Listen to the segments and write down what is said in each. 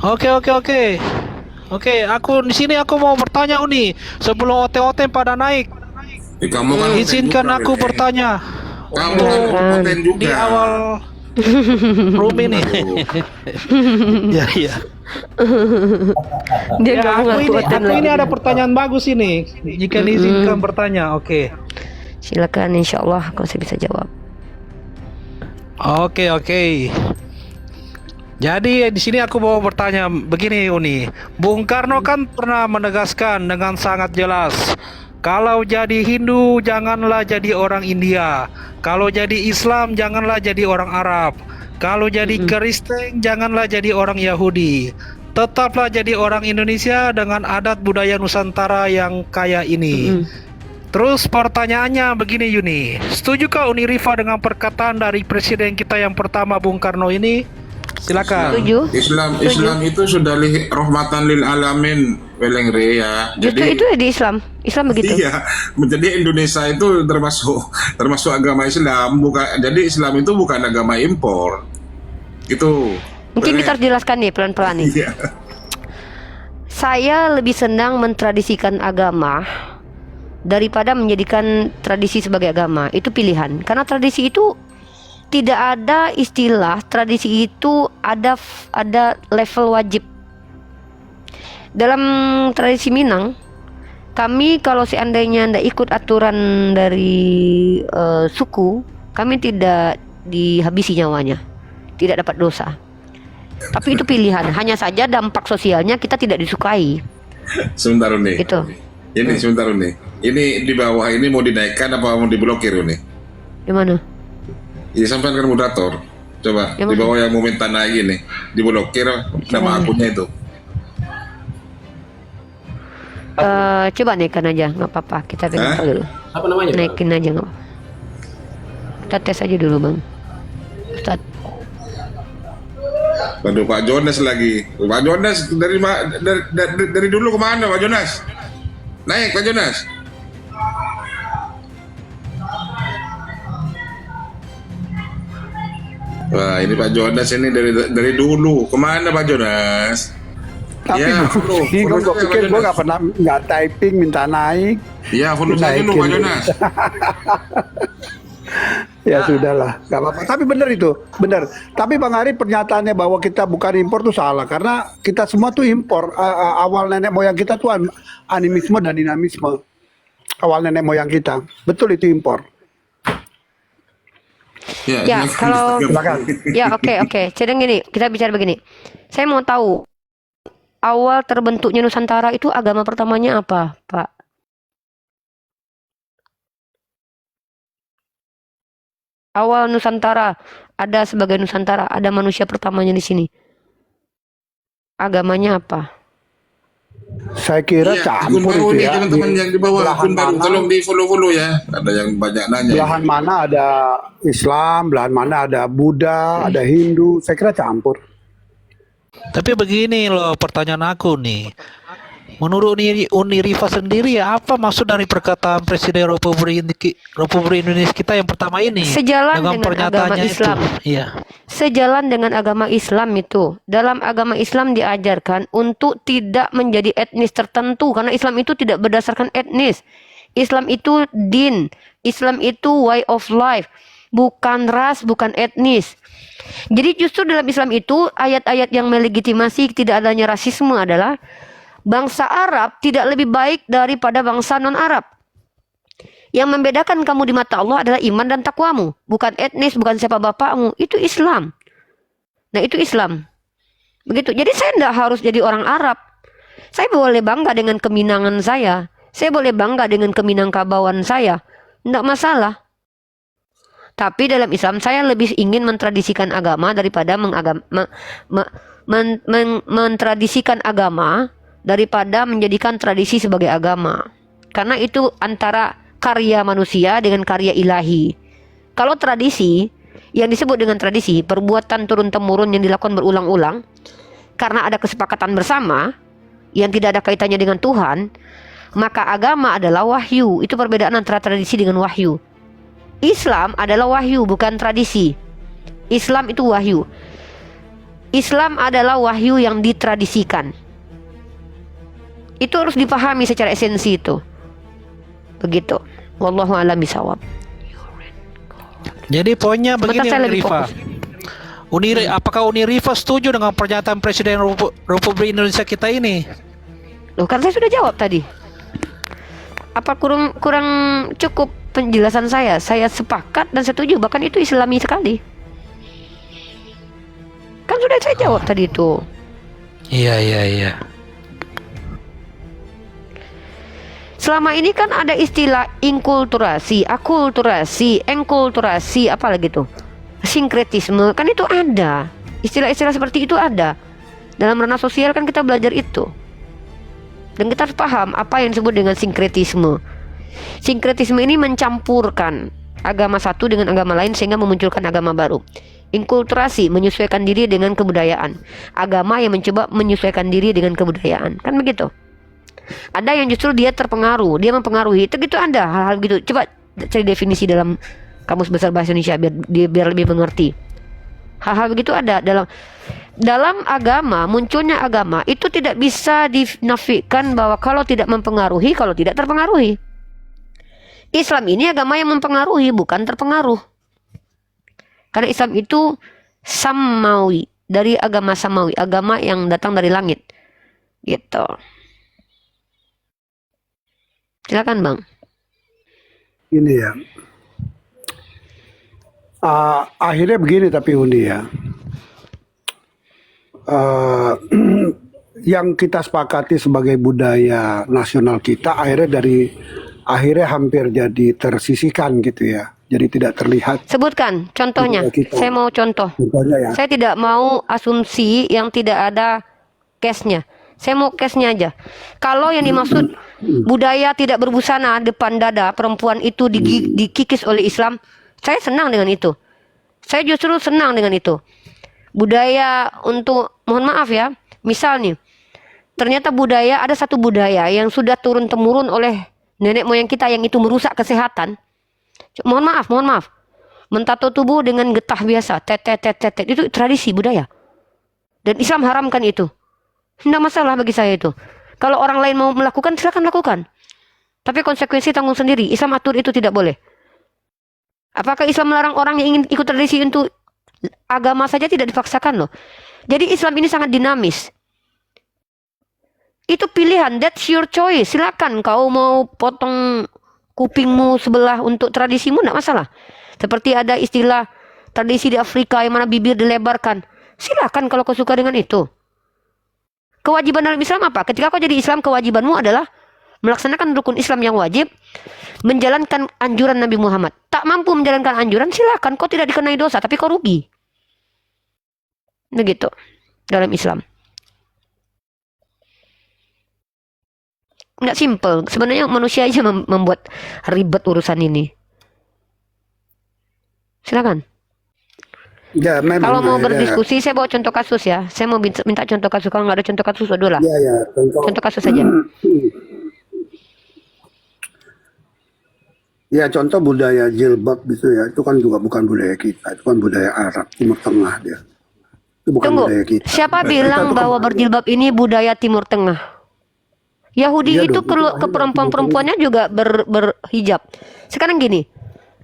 Oke, oke, oke. Oke, aku di sini aku mau bertanya Uni sebelum OT-OT pada naik. Kamu kan konten Izinkan juga, aku Willy. bertanya Kamu kan untuk konten Silakan. di juga. awal room ini. Aduh. Ya, ya. Dia Ya, nggak mau ngaku konten aku ini lagi. ada pertanyaan bagus ini. Jika diizinkan bertanya, oke. Silakan, insya Allah kalau saya bisa jawab. Oke, oke. Jadi di sini aku mau bertanya begini Uni. Bung Karno kan pernah menegaskan dengan sangat jelas, kalau jadi Hindu janganlah jadi orang India, kalau jadi Islam janganlah jadi orang Arab, kalau jadi Kristen janganlah jadi orang Yahudi. Tetaplah jadi orang Indonesia dengan adat budaya Nusantara yang kaya ini. Terus pertanyaannya begini Yuni, setujukah Uni Rifa dengan perkataan dari presiden kita yang pertama Bung Karno ini? Silakan. Setuju? Islam itu sudah rahmatan lil alamin, Welengre ya. Justru itu ya di Islam. Islam begitu. Iya, menjadi Indonesia itu termasuk agama Islam, bukan. Jadi Islam itu bukan agama impor. Itu. Mungkin kita harus jelaskan nih pelan-pelan nih. Iya. Saya lebih senang mentradisikan agama daripada menjadikan tradisi sebagai agama. Itu pilihan. Karena tradisi itu tidak ada istilah tradisi itu ada level wajib. Dalam tradisi Minang, kami kalau seandainya tidak ikut aturan dari suku, kami tidak dihabisi nyawanya, tidak dapat dosa. Tapi itu pilihan. Hanya saja dampak sosialnya kita tidak disukai. Sebentar nih. Itu. Ini sebentar nih. Ini di bawah ini mau dinaikkan apa mau diblokir nih? Di mana? Iya, sampai kan moderator. Coba Yang di mana? bawah yang mau minta naik ini, diblokir nama akunnya itu. Coba naikkan aja, nggak apa-apa. Kita pegang Hah? dulu. Apa namanya, Pak? Naikin aja nggak apa-apa. Kita tes aja dulu bang. Ustaz. Waduh, Pak Jonas lagi. Pak Jonas dari dulu kemana Pak Jonas? Naik Pak Jonas. Wah, ini Pak Jonas ini dari dulu kemana Pak Jonas? Tapi Ya, follow bingung, gue saja, pikir Pak gue Jonas. nggak pernah nggak typing minta naik. Ya, follow saja dulu Pak Dinaikin. Jonas. Ya sudahlah, nggak apa-apa. Tapi benar itu, benar. Tapi Bang Ari pernyataannya bahwa kita bukan impor tuh salah karena kita semua tuh impor. Awal nenek moyang kita tuh animisme dan dinamisme. Awal nenek moyang kita, betul itu impor. Ya, kalau Silakan. ya oke. Jadi gini, kita bicara begini. Saya mau tahu awal terbentuknya Nusantara itu agama pertamanya apa, Pak? Awal Nusantara, ada sebagai Nusantara, ada manusia pertamanya di sini. Agamanya apa? Saya kira Iya, akun campur baru itu nih ya. teman-teman yang di bawah Belahan akun baru, mana- tolong di follow ya. Ada yang banyak nanya. Belahan mana ada Islam, belahan mana ada Buddha, ada Hindu. Saya kira campur. Tapi begini loh pertanyaan aku nih. Menurut Uni Rifa sendiri apa maksud dari perkataan Presiden Republik Indonesia kita yang pertama ini? Sejalan dengan agama pernyataannya Islam. itu. Iya. Sejalan dengan agama Islam itu. Dalam agama Islam diajarkan untuk tidak menjadi etnis tertentu karena Islam itu tidak berdasarkan etnis. Islam itu din, Islam itu way of life, bukan ras, bukan etnis. Jadi justru dalam Islam itu ayat-ayat yang melegitimasi tidak adanya rasisme adalah bangsa Arab tidak lebih baik daripada bangsa non-Arab. Yang membedakan kamu di mata Allah adalah iman dan takwamu, bukan etnis, bukan siapa bapakmu. Itu Islam. Nah, itu Islam. Begitu. Jadi saya tidak harus jadi orang Arab. Saya boleh bangga dengan keminangan saya. Saya boleh bangga dengan keminangkabauan saya. Tidak masalah. Tapi dalam Islam saya lebih ingin mentradisikan agama daripada mentradisikan agama daripada menjadikan tradisi sebagai agama. Karena itu antara karya manusia dengan karya ilahi. Kalau tradisi, yang disebut dengan tradisi, perbuatan turun-temurun yang dilakukan berulang-ulang karena ada kesepakatan bersama yang tidak ada kaitannya dengan Tuhan, maka agama adalah wahyu. Itu perbedaan antara tradisi dengan wahyu. Islam adalah wahyu, bukan tradisi. Islam itu wahyu. Islam adalah wahyu yang ditradisikan. Itu harus dipahami secara esensi itu. Begitu. Wallahu a'lam bishawab. Jadi poinnya Sebentar, begini, saya Uni lebih Rifa. fokus. Apakah Uni Rifa setuju dengan pernyataan Presiden Republik Indonesia kita ini? Loh, kan saya sudah jawab tadi. Apa kurang cukup penjelasan saya? Saya sepakat dan setuju, bahkan itu Islami sekali. Kan sudah saya jawab tadi itu. Iya. Selama ini kan ada istilah inkulturasi, akulturasi, engkulturasi, apa lagi tuh? Sinkretisme, kan itu ada. Istilah-istilah seperti itu ada. Dalam ranah sosial kan kita belajar itu. Dan kita harus paham apa yang disebut dengan sinkretisme. Sinkretisme ini mencampurkan agama satu dengan agama lain sehingga memunculkan agama baru. Inkulturasi, menyesuaikan diri dengan kebudayaan. Agama yang mencoba menyesuaikan diri dengan kebudayaan. Kan begitu. Ada yang justru dia terpengaruh, dia mempengaruhi. Itu gitu ada hal-hal gitu. Coba cari definisi dalam Kamus Besar Bahasa Indonesia biar lebih mengerti. Hal-hal begitu ada dalam agama. Munculnya agama itu tidak bisa dinafikan bahwa kalau tidak mempengaruhi, kalau tidak terpengaruhi. Islam ini agama yang mempengaruhi, bukan terpengaruh. Karena Islam itu samawi, dari agama samawi, agama yang datang dari langit. Gitu. Silakan, Bang. Ini ya. Akhirnya begini tapi Uni ya. Yang kita sepakati sebagai budaya nasional kita akhirnya hampir jadi tersisihkan gitu ya. Jadi tidak terlihat. Sebutkan contohnya. Saya mau contoh. Contohnya ya. Saya tidak mau asumsi yang tidak ada case-nya. Saya mau case-nya aja. Kalau yang dimaksud budaya tidak berbusana depan dada perempuan itu dikikis oleh Islam, saya senang dengan itu. Saya justru senang dengan itu. Budaya untuk, mohon maaf ya, misal nih, ternyata ada satu budaya yang sudah turun-temurun oleh nenek moyang kita yang itu merusak kesehatan. Mohon maaf. Mentato tubuh dengan getah biasa, tet, itu tradisi budaya. Dan Islam haramkan itu. Tidak masalah bagi saya itu. Kalau orang lain mau melakukan, silakan lakukan. Tapi konsekuensi tanggung sendiri. Islam atur itu tidak boleh. Apakah Islam melarang orang yang ingin ikut tradisi untuk agama saja? Tidak dipaksakan loh. Jadi Islam ini sangat dinamis. Itu pilihan, that's your choice. Silakan kau mau potong kupingmu sebelah untuk tradisimu, tidak masalah. Seperti ada istilah tradisi di Afrika yang mana bibir dilebarkan. Silakan kalau kau suka dengan itu. Kewajiban dalam Islam apa? Ketika kau jadi Islam, kewajibanmu adalah melaksanakan rukun Islam yang wajib, menjalankan anjuran Nabi Muhammad. Tak mampu menjalankan anjuran, silakan, kau tidak dikenai dosa, tapi kau rugi. Begitu dalam Islam. Nggak simple. Sebenarnya manusia aja membuat ribet urusan ini. Silakan. Ya, memang, kalau mau ya. berdiskusi, saya bawa contoh kasus ya. Saya mau minta contoh kasus. Kalau nggak ada contoh kasus, udah lah. Ya, Contoh kasus saja. Ya, contoh budaya jilbab gitu ya. Itu kan juga bukan budaya kita. Itu kan budaya Arab, Timur Tengah dia. Itu bukan Tunggu, budaya kita. siapa bilang bahwa berjilbab ini budaya Timur Tengah? Yahudi Iya itu dong, ke perempuan-perempuannya juga berhijab. Sekarang gini,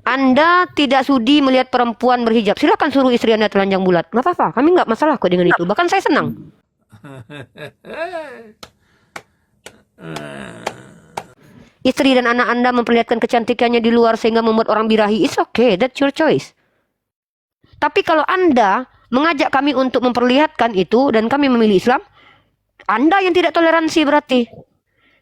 Anda tidak sudi melihat perempuan berhijab, silakan suruh istri Anda telanjang bulat, nggak apa-apa, kami nggak masalah kok dengan itu. Bahkan saya senang. Istri dan anak Anda memperlihatkan kecantikannya di luar sehingga membuat orang birahi, it's okay, that's your choice. Tapi kalau Anda mengajak kami untuk memperlihatkan itu dan kami memilih Islam, Anda yang tidak toleransi berarti.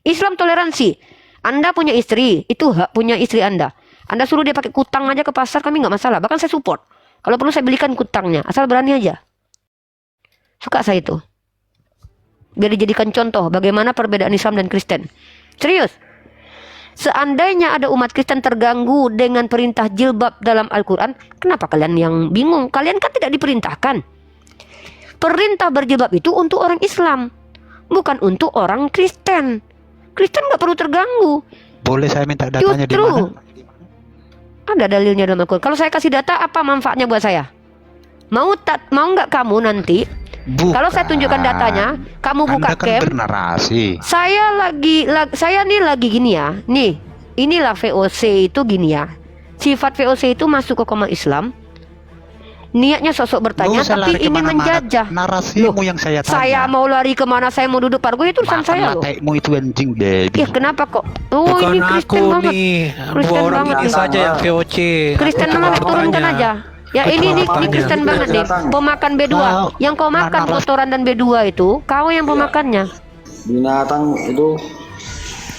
Islam toleransi. Anda punya istri, itu hak punya istri Anda. Anda suruh dia pakai kutang aja ke pasar, kami nggak masalah. Bahkan saya support. Kalau perlu saya belikan kutangnya, asal berani aja. Suka saya itu. Biar dijadikan contoh bagaimana perbedaan Islam dan Kristen. Serius. Seandainya ada umat Kristen terganggu dengan perintah jilbab dalam Al-Quran, kenapa kalian yang bingung? Kalian kan tidak diperintahkan. Perintah berjilbab itu untuk orang Islam, bukan untuk orang Kristen. Kristen nggak perlu terganggu. Boleh saya minta datanya di Justru mana? ada dalilnya dalam Al-Quran. Kalau saya kasih data, apa manfaatnya buat saya? Mau nggak kamu nanti? Kalau saya tunjukkan datanya, kamu buka Anda kan cam. bernarasi. Saya nih lagi gini ya. Nih, inilah VOC itu gini ya. Sifat VOC itu masuk ke koma Islam. Niatnya sosok bertanya, Nggak usah tapi lari ingin kemana-mana. menjajah. Narasimu yang saya tanya. Saya mau lari kemana? Saya mau duduk pargo itu urusan saya loh. Makanlah itu anjing, baby. Ya kenapa kok? Oh Bukan ini Kristen aku banget. nih, Kristen dua orang banget ini nih. saja yang VOC. Kristen Aku banget, cuma turunkan bertanya. aja. Ya Aku ini cuma nih bertanya. Kristen banget nih. Pemakan B2. Kau Yang kau makan naras- kotoran dan B2 itu, kau yang pemakannya. Binatang itu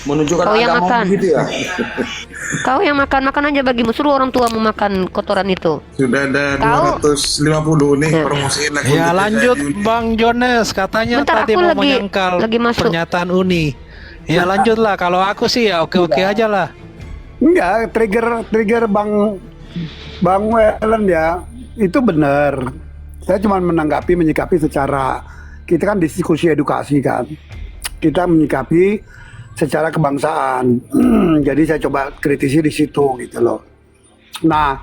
menunjukkan Kau yang agama makan. gitu ya. Kau yang makan aja bagimu. Suruh orang tua memakan kotoran itu. Sudah ada Tahu. 250 nih Ya. promosiin lagi. Ya lanjut Bang Jones, katanya Bentar, tadi aku mau lagi menyangkal masuk. pernyataan Uni. Ya lanjutlah, kalau aku sih ya oke-oke aja lah. Enggak, trigger Bang Welen ya, itu benar. Saya cuma menyikapi secara, kita kan diskusi edukasi kan. Kita menyikapi secara kebangsaan. Jadi saya coba kritisi di situ gitu loh. Nah,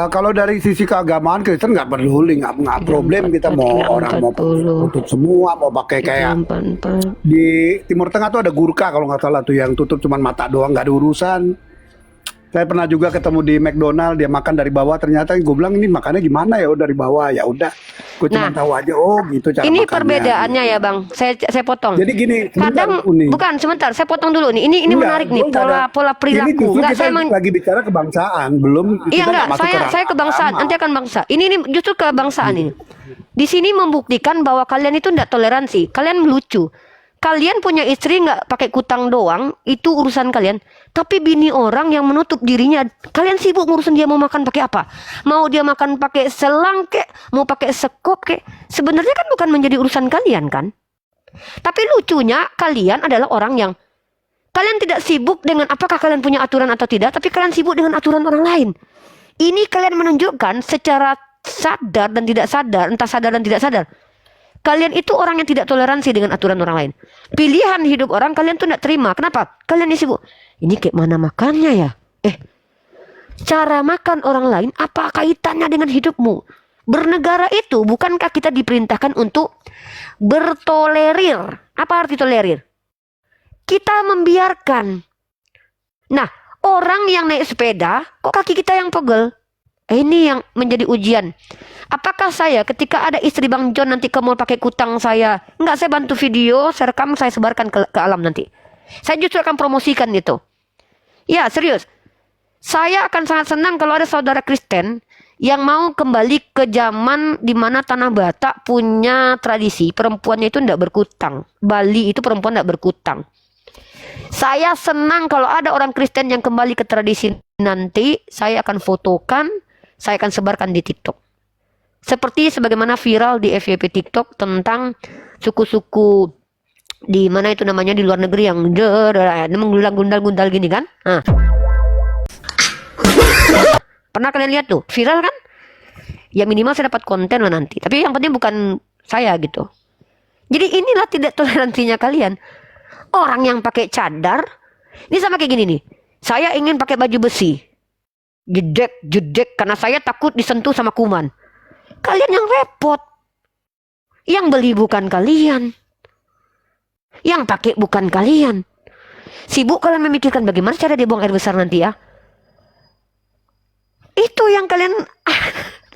kalau dari sisi keagamaan Kristen nggak peduli, nggak problem kita mau orang mau 40. tutup semua, mau pakai kayak 4. di Timur Tengah tuh ada Gurkha kalau nggak salah tuh yang tutup cuma mata doang, nggak ada urusan. Saya pernah juga ketemu di McDonald, dia makan dari bawah, ternyata gue bilang ini makannya gimana ya, dari bawah, ya udah, gue cuma Nah, tahu aja, oh gitu cara Ini makannya. perbedaannya ya Bang. Saya potong. Jadi gini, sebentar, Kadang Uni. bukan sebentar, saya potong dulu nih. Ini Enggak, menarik nih gua nggak ada- pola Ini perilaku. justru Enggak kita saya lagi bicara kebangsaan, belum Iya kita enggak, nggak masuk ke ranah saya kebangsaan, agama. nanti akan bangsa. Ini justru kebangsaan ini. Di sini membuktikan bahwa kalian itu tidak toleransi. Kalian lucu. Kalian punya istri nggak pakai kutang doang, itu urusan kalian. Tapi bini orang yang menutup dirinya, kalian sibuk ngurusin dia mau makan pakai apa? Mau dia makan pakai selang kek, mau pakai sekop kek. Sebenarnya kan bukan menjadi urusan kalian kan? Tapi lucunya kalian adalah orang yang kalian tidak sibuk dengan apakah kalian punya aturan atau tidak, tapi kalian sibuk dengan aturan orang lain. Ini kalian menunjukkan secara sadar dan tidak sadar, entah sadar dan tidak sadar. Kalian itu orang yang tidak toleransi dengan aturan orang lain. Pilihan hidup orang kalian tuh tidak terima. Kenapa? Kalian ini sibuk. Ini kayak mana makannya ya? Cara makan orang lain apa kaitannya dengan hidupmu? Bernegara itu bukankah kita diperintahkan untuk bertolerir? Apa arti tolerir? Kita membiarkan. Nah, orang yang naik sepeda, kok kaki kita yang pegel? Ini yang menjadi ujian. Apakah saya ketika ada istri Bang John nanti ke mall pakai kutang saya, enggak, saya bantu video, saya rekam, saya sebarkan ke alam nanti. Saya justru akan promosikan itu. Ya, serius. Saya akan sangat senang kalau ada saudara Kristen yang mau kembali ke zaman di mana Tanah Batak punya tradisi perempuannya itu tidak berkutang. Bali itu perempuan tidak berkutang. Saya senang kalau ada orang Kristen yang kembali ke tradisi nanti, saya akan fotokan, saya akan sebarkan di TikTok. Seperti sebagaimana viral di FYP TikTok tentang suku-suku di mana itu namanya di luar negeri yang menggundal-gundal gini kan. Nah. Pernah kalian lihat tuh, viral kan? Ya minimal saya dapat konten lah nanti. Tapi yang penting bukan saya gitu. Jadi inilah tidak toleransinya kalian. Orang yang pakai cadar, ini sama kayak gini nih. Saya ingin pakai baju besi. Jedek karena saya takut disentuh sama kuman. Kalian yang repot. Yang beli bukan kalian. Yang pakai bukan kalian. Sibuk kalian memikirkan bagaimana cara dia buang air besar nanti ya. Itu yang kalian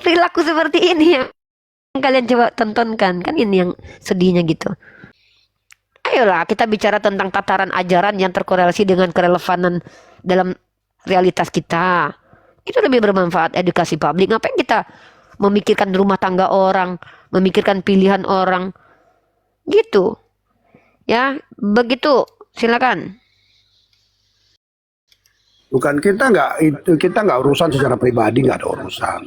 perilaku seperti ini yang kalian coba tontonkan. Kan ini yang sedihnya gitu. Ayolah kita bicara tentang tataran ajaran yang terkorelasi dengan kerelevanan dalam realitas kita. Itu lebih bermanfaat edukasi publik. Ngapain kita memikirkan rumah tangga orang, memikirkan pilihan orang, gitu, ya begitu. Silakan. Bukan kita nggak urusan secara pribadi, nggak ada urusan.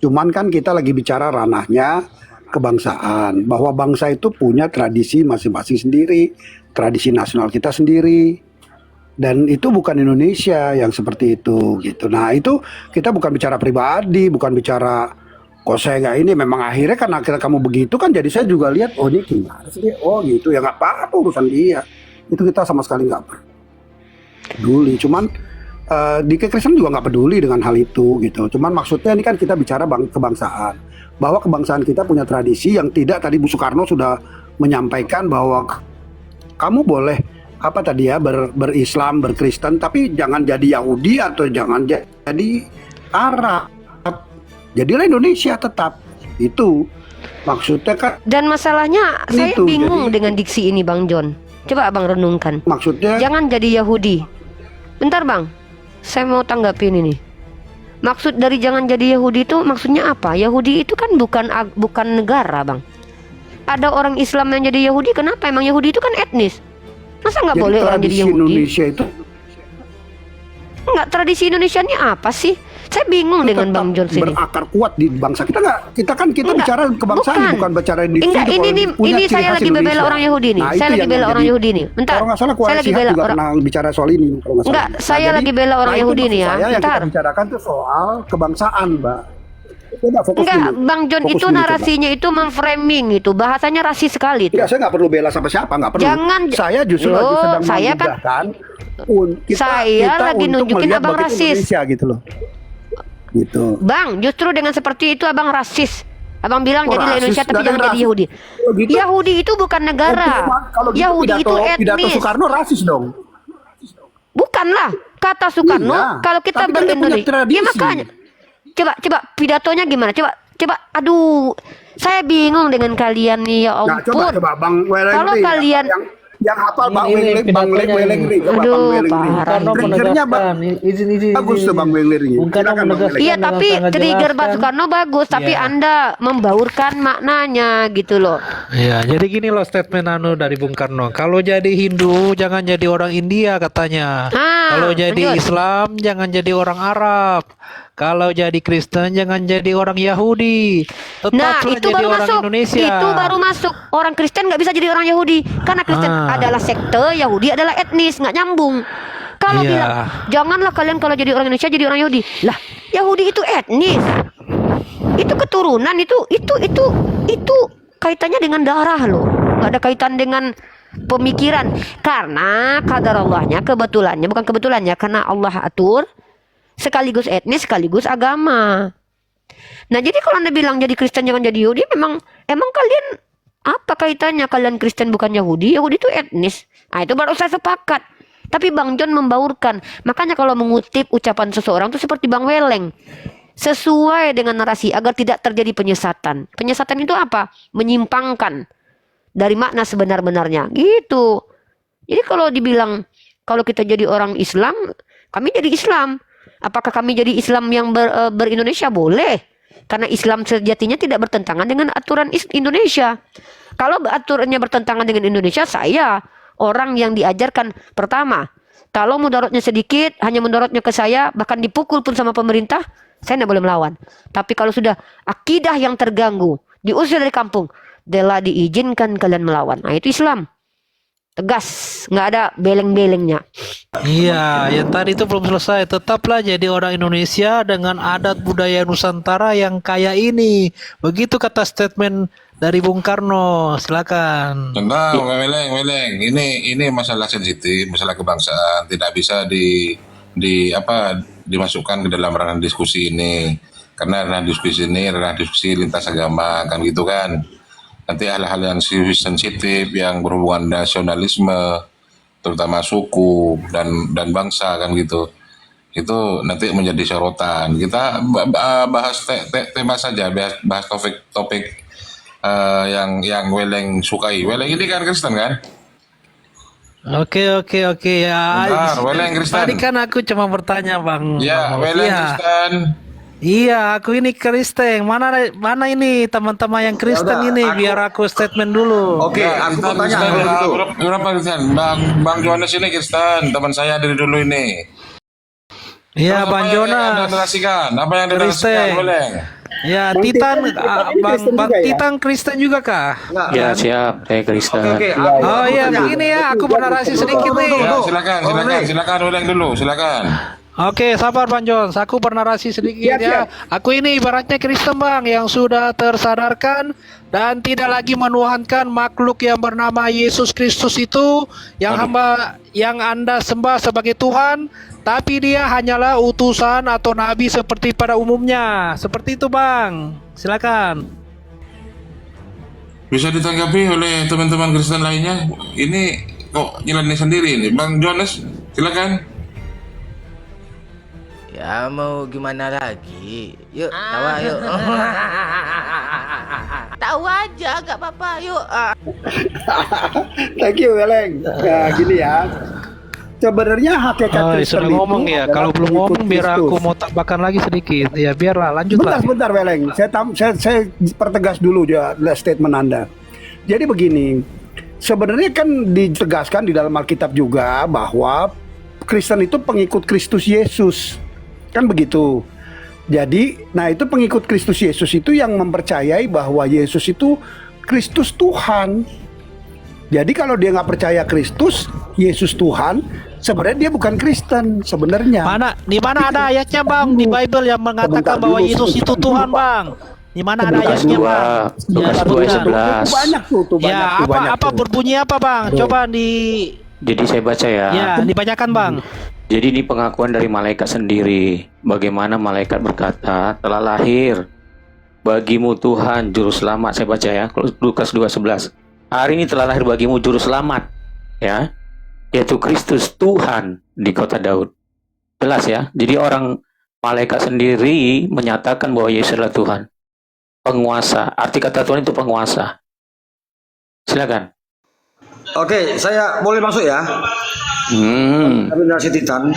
Cuman kan kita lagi bicara ranahnya kebangsaan, bahwa bangsa itu punya tradisi masing-masing sendiri, tradisi nasional kita sendiri, dan itu bukan Indonesia yang seperti itu gitu. Nah itu kita bukan bicara pribadi, bukan bicara kok saya nggak ini, memang akhirnya karena kamu begitu kan, jadi saya juga lihat oh ini gimana sih dia? Oh gitu ya, nggak apa-apa urusan dia, itu kita sama sekali nggak peduli. Cuman di Kristen juga nggak peduli dengan hal itu gitu. Cuman maksudnya ini kan kita bicara kebangsaan, bahwa kebangsaan kita punya tradisi yang tidak, tadi Bu Soekarno sudah menyampaikan bahwa kamu boleh apa tadi ya berislam, berkristen, tapi jangan jadi Yahudi atau jangan jadi Arab. Jadilah Indonesia tetap. Itu maksudnya kan. Dan masalahnya saya Itu, bingung jadi- dengan diksi ini Bang John. Coba Abang renungkan. Maksudnya Jangan jadi Yahudi. Bentar Bang, saya mau tanggapin ini. Maksud dari jangan jadi Yahudi itu maksudnya apa? Yahudi itu kan bukan negara Bang. Ada orang Islam yang jadi Yahudi, kenapa? Emang Yahudi itu kan etnis. Masa nggak jadi boleh orang jadi tradisi Yahudi? Indonesia itu Nggak, tradisi Indonesia ini apa sih? Saya bingung dengan tetap Bang John sini. berakar kuat di bangsa kita nggak, kita Enggak, bicara kebangsaan, bukan bicara individu. Enggak, Kalau ini punya ini ciri saya khas lagi membela Indonesia. orang Yahudi nih. Nah, Saya itu lagi yang bela orang jadi- Yahudi nih. Bentar. Kalau nggak salah Saya Koalisi lagi Sehat bela juga orang. pernah bicara soal ini. Kalau nggak salah. Enggak, saya lagi bela orang itu Yahudi maksud nih ya. Saya yang Bentar. kita bicarakan tuh soal kebangsaan, Mbak. Coba fokus Enggak, dulu. Bang John Fokus itu dulu, coba. narasinya itu memframing itu, bahasanya rasis sekali itu. Enggak, saya nggak perlu bela sama siapa, nggak perlu. Jangan. Saya justru Loh, lagi sedang saya kan- memudahkan Saya lagi untuk nunjukin melihat abang bagaimana rasis. Indonesia gitu loh. Gitu. Bang, justru dengan seperti itu abang rasis. Abang bilang Oh, jadilah rasis, Indonesia tapi nggak ada jangan yang jadi rasis. Yahudi. Oh, gitu? Yahudi itu bukan negara. Kalau gitu Yahudi itu pidato etnis. Soekarno rasis dong. Bukanlah kata Soekarno. Iya, Kalau kita tapi kan dia punya berindonesia, tradisi. ya makanya. Coba pidatonya gimana? Coba. Aduh, saya bingung dengan kalian nih ya Nah, ampun. coba Bang Welengri. Kalau kalian- yang hafal Bang Ini Welengri. Coba Aduh, Bang Welengri. parah. Karena Triggernya menegaskan izin bagus tuh Bang Welengri. Bung Karno Silakan, Bang menegaskan Welengri. Iya, dengan tapi sangat trigger jelas Pak kan. Soekarno bagus, tapi Iya. Anda membaurkan maknanya gitu loh. Ya, jadi gini loh statement dari Bung Karno. Kalau jadi Hindu jangan jadi orang India katanya. Kalau jadi lanjut. Islam jangan jadi orang Arab. Kalau jadi Kristen jangan jadi orang Yahudi. Nah, Tetaplah itu jadi baru orang masuk. Indonesia. Itu baru masuk. Orang Kristen nggak bisa jadi orang Yahudi karena Kristen Ah. adalah sekte, Yahudi adalah etnis, nggak nyambung. Kalau Iya. bilang janganlah kalian kalau jadi orang Indonesia jadi orang Yahudi. Lah, Yahudi itu etnis. Itu keturunan itu kaitannya dengan darah loh. Nggak ada kaitan dengan pemikiran. Karena kadar Allahnya bukan kebetulannya karena Allah atur sekaligus etnis sekaligus agama. Nah, jadi kalau Anda bilang jadi Kristen jangan jadi Yahudi, emang kalian apa kaitannya kalian Kristen bukan Yahudi? Yahudi itu etnis. Nah, itu baru saya sepakat. Tapi Bang John membaurkan. Makanya kalau mengutip ucapan seseorang itu seperti Bang Weleng. Sesuai dengan narasi agar tidak terjadi penyesatan. Penyesatan itu apa? Menyimpangkan dari makna sebenar-benarnya. Gitu. Jadi kalau dibilang kalau kita jadi orang Islam, kami jadi Islam. Apakah kami jadi Islam yang ber-Indonesia? Boleh. Karena Islam sejatinya tidak bertentangan dengan aturan Indonesia. Kalau aturannya bertentangan dengan Indonesia, saya orang yang diajarkan pertama. Kalau mudaratnya sedikit, hanya mudaratnya ke saya, bahkan dipukul pun sama pemerintah, saya tidak boleh melawan. Tapi kalau sudah akidah yang terganggu, diusir dari kampung, telah diizinkan kalian melawan. Nah, itu Islam. Tegas, nggak ada beleng-belengnya. Iya, yang tadi itu belum selesai. Tetaplah jadi orang Indonesia dengan adat budaya Nusantara yang kaya ini. Begitu kata statement dari Bung Karno. Silakan. Tentang Weleng, ini masalah sensitif, masalah kebangsaan, tidak bisa dimasukkan ke dalam ranah diskusi ini. Karena ranah diskusi ini ranah diskusi lintas agama kan gitu kan. Nanti hal-hal yang sensitif yang berhubungan nasionalisme, terutama suku dan bangsa kan gitu. Itu nanti menjadi sorotan. Kita bahas tema saja, bahas topik yang Weleng sukai. Weleng ini kan Kristen kan? Oke ya. Bentar, Weleng Kristen. Tadi kan aku cuma bertanya Bang. Ya, Bang Weleng Iya. Kristen. Iya, aku ini Kristen. Mana ini teman-teman yang Kristen Ya udah, ini biar aku statement dulu. Oke, Ya, aku kita mau tanya Kristen, kalau gitu. berapa Kristen? Bang Johannes ini Kristen, teman saya dari dulu ini. Iya, Apa Bang yang Jonas. Anda narasikan? Apa yang Kristen. dinarasikan, Weleng? Ya, Bang Titan, Titan Kristen Bang juga ya? Titan Kristen juga kah? Ya siap, saya Kristen. Oke, Oh iya, begini ya, aku bernarasi sedikit nih. Ya, silakan Weleng dulu, silakan. Oke, sabar Bang Jones. Aku bernarasi sedikit Siap, ya. siap. Aku ini ibaratnya Kristen Bang yang sudah tersadarkan dan tidak lagi menuhankan makhluk yang bernama Yesus Kristus itu yang yang Anda sembah sebagai Tuhan, tapi dia hanyalah utusan atau nabi seperti pada umumnya. Seperti itu Bang. Silakan. Bisa ditanggapi oleh teman-teman Kristen lainnya? Ini kok jalannya sendiri ini, Bang Jones? Silakan. Ya mau gimana lagi? Yuk, tawa yuk. Tahu aja, gak apa-apa. Yuk. Thank you, Weleng. Ya, gini ya. Sebenarnya hakikat Oh, Kristen sudah itu ngomong ya. adalah Kalau belum pengikut ngomong biar aku Kristus. mau tambahkan lagi sedikit. Ya biarlah, lanjutlah. Sebentar, Weleng. Saya pertegas dulu ya statement Anda. Jadi begini, sebenarnya kan ditegaskan di dalam Alkitab juga bahwa Kristen itu pengikut Kristus Yesus. Kan begitu. Jadi, nah itu pengikut Kristus Yesus itu yang mempercayai bahwa Yesus itu Kristus Tuhan. Jadi kalau dia nggak percaya Kristus, Yesus Tuhan, sebenarnya dia bukan Kristen sebenarnya. Di mana ada ayatnya Bang di Bible yang mengatakan bahwa Yesus itu Tuhan Bang? Di mana ada Lukas ayatnya 2, Bang? Lukas 2 ayat sebutkan. 11. Banyak tuh banyak Ya, tuh, banyak apa tuh. berbunyi apa Bang? Coba Jadi saya baca ya. ya dibacakan Bang. Jadi ini pengakuan dari malaikat sendiri. Bagaimana malaikat berkata, telah lahir bagimu Tuhan juru selamat. Saya baca ya, Lukas 2:11. Hari ini telah lahir bagimu juru selamat, ya, yaitu Kristus Tuhan di kota Daud. Jelas ya. Jadi orang malaikat sendiri menyatakan bahwa Yesus adalah Tuhan. Penguasa. Arti kata Tuhan itu penguasa. Silakan. Oke, saya boleh masuk ya. Tapi narasi Titan,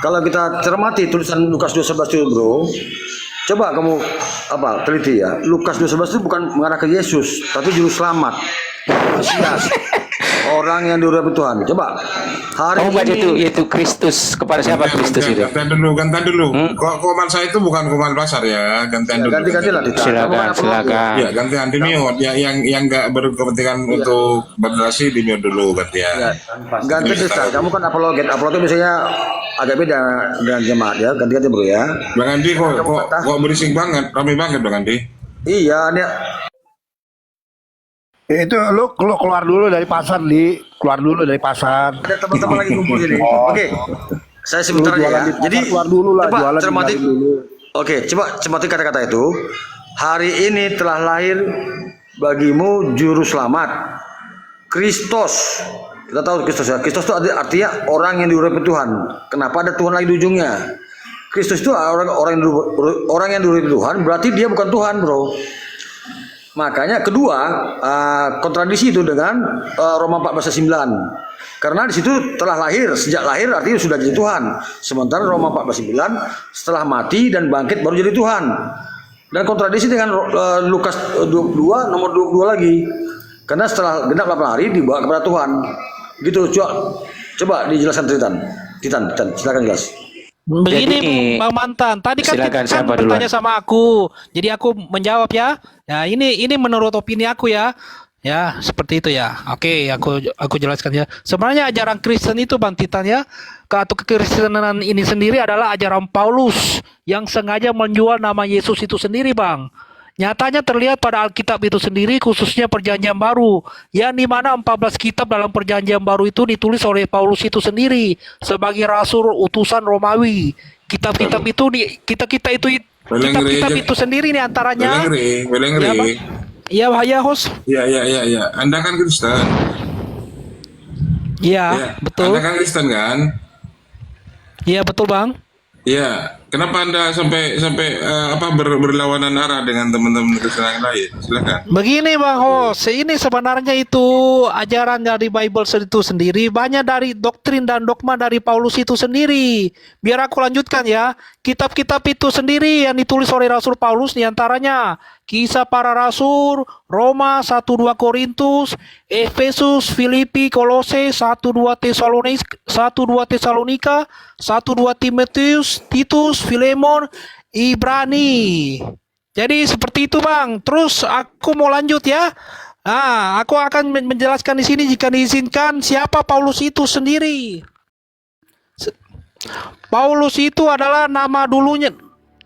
kalau kita cermati tulisan Lukas 2:11 itu bro, coba kamu teliti ya. Lukas 2:11 itu bukan mengarah ke Yesus, tapi juru selamat, Mesias, orang yang diurapi Tuhan. Coba hari Kamu baca ini itu, yaitu Kristus. Kepada siapa Kristus itu? Gantian dulu. Komal saya itu bukan komal pasar ya. Gantian dulu. ganti lah Titan. Kamu Silakan, kan silakan. Ya, gantian di mute. Ya, yang nggak berkepentingan untuk berdasarkan di mute dulu gantian. ganti Titan. Kamu kan apologet. Apologet biasanya agak beda dengan jemaat ya. Ganti bro ya. Bang Andi kok berisik banget, ramai banget Bang Andi. Iya, ini Itu lu keluar dulu dari pasar, keluar dulu dari pasar. ada teman-teman lagi kumpul sini. Oke. Saya Lu sebentar jualan ya. di pasar, Jadi keluar dulu lah, coba jualan cermati tinggalin dulu. Oke, coba cermati kata-kata itu. Hari ini telah lahir bagimu juru selamat, Kristus. Kita tahu Kristus ya. Kristus itu artinya orang yang diurapi Tuhan. Kenapa ada Tuhan lagi di ujungnya? Kristus itu orang yang diurapi Tuhan, berarti dia bukan Tuhan, bro. Makanya kedua kontradiksi itu dengan Roma 14:9. Karena di situ telah lahir, sejak lahir artinya sudah jadi Tuhan. Sementara Roma 14:9 setelah mati dan bangkit baru jadi Tuhan. Dan kontradiksi dengan Lukas 22 nomor 22 lagi. Karena setelah genap 8 hari dibawa kepada Tuhan. Gitu, coba dijelaskan Titan, silakan jelas. Begini Jadi, Bang Mantan, tadi kan silakan, kita siapa bertanya duluan? sama aku, jadi aku menjawab ya. Ya ini menurut opini aku ya. Ya seperti itu ya. Oke, aku jelaskan ya. Sebenarnya ajaran Kristen itu Bang Titan ya, atau kekristenan ini sendiri adalah ajaran Paulus yang sengaja menjual nama Yesus itu sendiri Bang. Nyatanya terlihat pada Alkitab itu sendiri, khususnya Perjanjian Baru, yang dimana 14 kitab dalam Perjanjian Baru itu ditulis oleh Paulus itu sendiri sebagai rasul utusan Romawi. Kitab-kitab itu kitab-kitab itu sendiri nih antaranya. Belengri. Ya, Bang. Iya, ya, host. Iya. Anda kan Kristen. Iya, betul. Anda kan Kristen kan? Iya, betul, Bang. Iya. Kenapa Anda sampai berlawanan arah dengan teman-teman Kristen yang lain? Silakan. Begini Bang Host, ini sebenarnya itu ajaran dari Bible itu sendiri, banyak dari doktrin dan dogma dari Paulus itu sendiri. Biar aku lanjutkan ya, kitab-kitab itu sendiri yang ditulis oleh Rasul Paulus diantaranya Kisah Para Rasul, Roma, 1-2 Korintus, Efesus, Filipi, Kolose, 1-2 Tesalonika, 1-2 Timotius, Titus, Filemon, Ibrani. Jadi seperti itu Bang. Terus aku mau lanjut ya. Nah, aku akan menjelaskan di sini jika diizinkan siapa Paulus itu sendiri. Paulus itu adalah nama dulunya.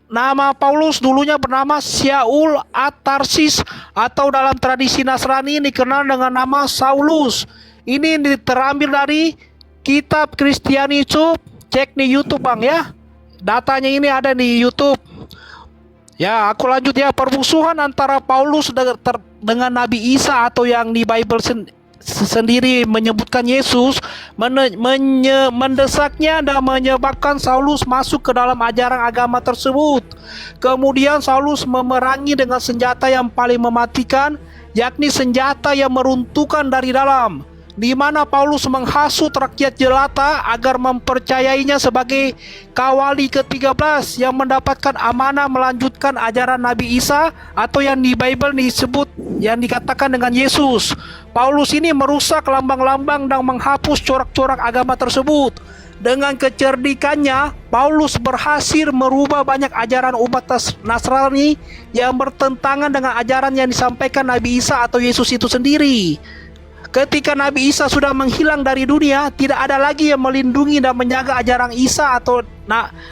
Nama Paulus dulunya bernama Syaul At-Tarsis, atau dalam tradisi Nasrani dikenal dengan nama Saulus. Ini terambil dari kitab Kristiani Cub. Cek di YouTube Bang ya. Datanya ini ada di YouTube. Ya, aku lanjut ya. Permusuhan antara Paulus dengan Nabi Isa, atau yang di Bible sendiri menyebutkan Yesus, mendesaknya dan menyebabkan Saulus masuk ke dalam ajaran agama tersebut. Kemudian Saulus memerangi dengan senjata yang paling mematikan, yakni senjata yang meruntuhkan dari dalam, di mana Paulus menghasut rakyat jelata agar mempercayainya sebagai kawali ke-13 yang mendapatkan amanah melanjutkan ajaran Nabi Isa, atau yang di Bible disebut yang dikatakan dengan Yesus. Paulus ini merusak lambang-lambang dan menghapus corak-corak agama tersebut. Dengan kecerdikannya, Paulus berhasil merubah banyak ajaran umat Nasrani yang bertentangan dengan ajaran yang disampaikan Nabi Isa atau Yesus itu sendiri. Ketika Nabi Isa sudah menghilang dari dunia, tidak ada lagi yang melindungi dan menjaga ajaran Isa atau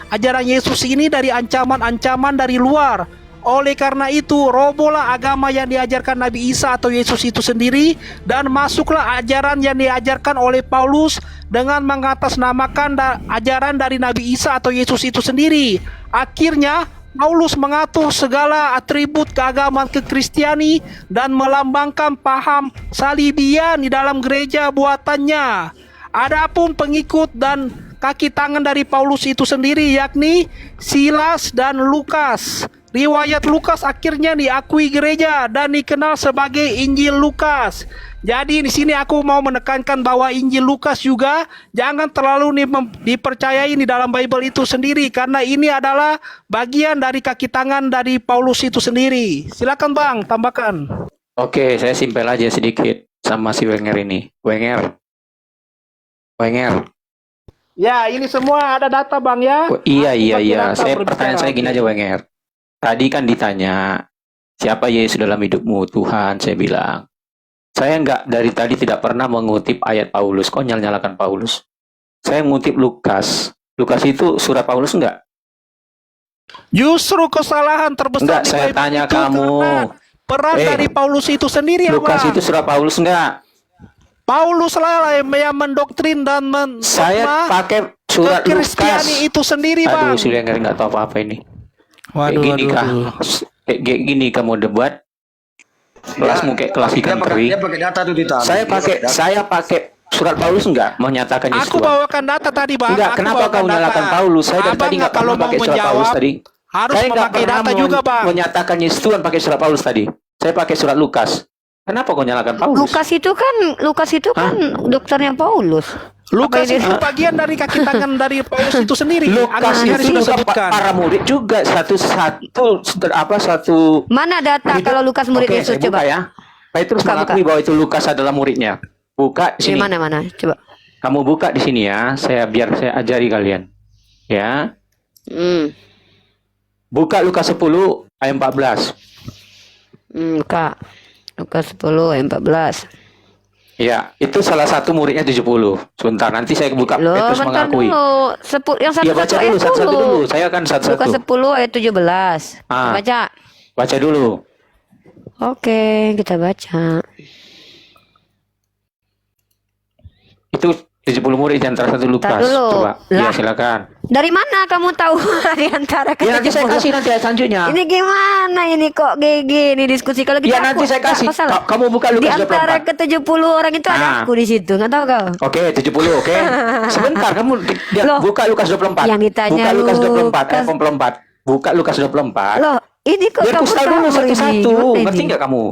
ajaran Yesus ini dari ancaman-ancaman dari luar. Oleh karena itu, robohlah agama yang diajarkan Nabi Isa atau Yesus itu sendiri, dan masuklah ajaran yang diajarkan oleh Paulus dengan mengatasnamakan ajaran dari Nabi Isa atau Yesus itu sendiri. Akhirnya, Paulus mengatur segala atribut keagamaan kekristiani dan melambangkan paham Salibian di dalam gereja buatannya. Adapun pengikut dan kaki tangan dari Paulus itu sendiri, yakni Silas dan Lukas. Riwayat Lukas akhirnya diakui gereja dan dikenal sebagai Injil Lukas. Jadi di sini aku mau menekankan bahwa Injil Lukas juga jangan terlalu dipercayai di dalam Bible itu sendiri, karena ini adalah bagian dari kaki tangan dari Paulus itu sendiri. Silakan Bang, tambahkan. Oke, saya simpel aja sedikit sama si Wenger ini. Wenger. Ya, ini semua ada data Bang ya. Oh, iya. Data Pertanyaan saya gini aja, Wenger. Tadi kan ditanya, siapa Yesus dalam hidupmu? Tuhan, saya bilang. Saya dari tadi tidak pernah mengutip ayat Paulus. Kok nyalakan Paulus? Saya mengutip Lukas. Lukas itu surat Paulus enggak? Justru kesalahan terbesar Enggak, saya Bible tanya itu kamu. karena peran dari Paulus itu sendiri ya Lukas Bang. itu surat Paulus enggak? Paulus lah yang mendoktrin dan Saya pakai surat Lukas. Kristiani itu sendiri Bang. Aduh, sudah nggak tahu apa-apa ini. Waduh. Kayak gini kamu debat. Kelasmu kayak kelas ikan kering. Dia pakai data tuh Tita. Saya pakai surat Paulus enggak menyatakan Yesus Aku Tuhan. bawakan data tadi Bang. Enggak, kenapa kau nyalakan Paulus? Saya dari tadi nggak pernah pakai surat Paulus tadi. Harus Saya nggak memakai pernah data juga Bang. menyatakan Yesus Tuhan pakai surat Paulus tadi. Saya pakai surat Lukas. Kenapa kau nyalakan Paulus? Lukas itu kan dokternya Paulus. Lukas Apa ini? itu bagian dari kaki tangan dari Paulus itu sendiri. Lukas Agak itu sudah juga sebutkan. para murid juga satu. Mana data kalau Lukas murid Oke, Yesus saya buka coba? ya. Petrus Buka. mengakui bahwa itu Lukas adalah muridnya. Buka di Di sini. mana? Coba. Kamu buka di sini ya. Biar saya ajari kalian. Ya. Buka Lukas 10 ayat 14. Kak. Lukas 10 ayat 14. Ya, itu salah satu muridnya 70. Sebentar, nanti saya buka Loh, Petrus bentar mengakui. dulu. Ya, Yang satu-satu baca dulu ayat satu-satu dulu. dulu. Saya akan Lukas satu-satu. 10 ayat 17. Ah. Baca. Baca dulu. Oke, kita baca. Itu 70 murid di antara satu Lukas. dulu. Coba. Ya, Lah. silakan. Dari mana kamu tahu di antara Ya, nanti saya kasih nanti ayat selanjutnya. Ini gimana ini kok GG ini diskusi kalau kita Ya, nanti saya kasih. Kamu buka di Lukas antara 24. ke-70 orang itu ada Nah. aku di situ, nggak tahu kau. Oke, 70, oke. Sebentar, kamu Loh, buka Lukas 24. yang ditanya buka Lukas 24 ayat Lukas. 24. Buka Lukas 24. Loh, ini kok Biar kamu aku tahu dulu ini? satu-satu. Gimana Ngerti ini? nggak kamu?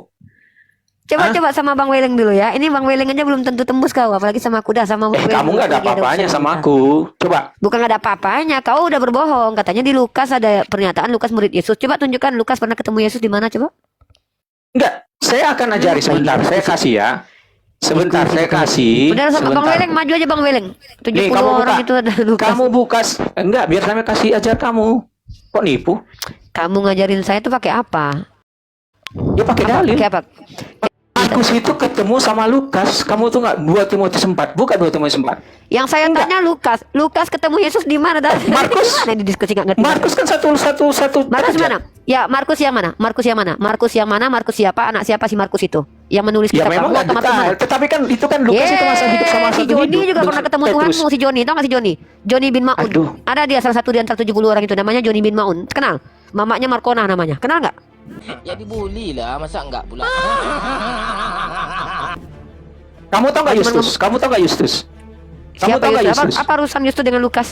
Coba sama Bang Weleng dulu ya. Ini Bang Weleng aja belum tentu tembus kau, apalagi sama aku dah sama Bang Weleng. Kamu nggak ada Lagi apa-apanya urusan sama kita. aku. Coba. Bukan nggak ada apa-apanya, kau udah berbohong. Katanya di Lukas ada pernyataan Lukas murid Yesus. Coba tunjukkan Lukas pernah ketemu Yesus di mana coba? Enggak, saya akan ajari sebentar. Saya kasih ya. Sebentar, saya kasih. Udah sama Bang Sebentar. Weleng, maju aja Bang Weleng. 70 Nih, kamu orang buka. itu ada Lukas. Kamu buka. Enggak, biar saya kasih ajar kamu. Kok nipu? Kamu ngajarin saya tuh pakai apa? Ya pakai dalil. Pakai apa? Markus itu ketemu sama Lukas. Kamu tuh nggak 2 Timotius 4, bukan 2 Timotius 4. Yang saya tanya Lukas. Lukas ketemu Yesus di mana? Markus. Mana didiskusi nggak ngerti. Markus kan satu Markus derajat. mana? Ya, Markus yang mana? Markus yang mana? Markus yang mana? Markus siapa? Anak siapa si Markus itu? Yang menulis Ya kitab memang kamu nggak atau Markus detail. mana? Tetapi kan itu kan Lukas itu masa hidup sama Si satu Joni hidup. juga pernah ketemu Petrus. Tuhanmu, si Joni. Tahu nggak si Joni? Joni bin Maun. Aduh. Ada dia salah satu di antara 70 orang itu, namanya Joni bin Maun. Kenal? Mamanya Markona namanya. Kenal nggak? Ya dibully lah, masa enggak pula? Kamu tahu nggak Justus? Kamu tahu nggak Justus? Kamu Siapa tahu nggak Yustus? Justus? Apa urusan Yustus dengan Lukas?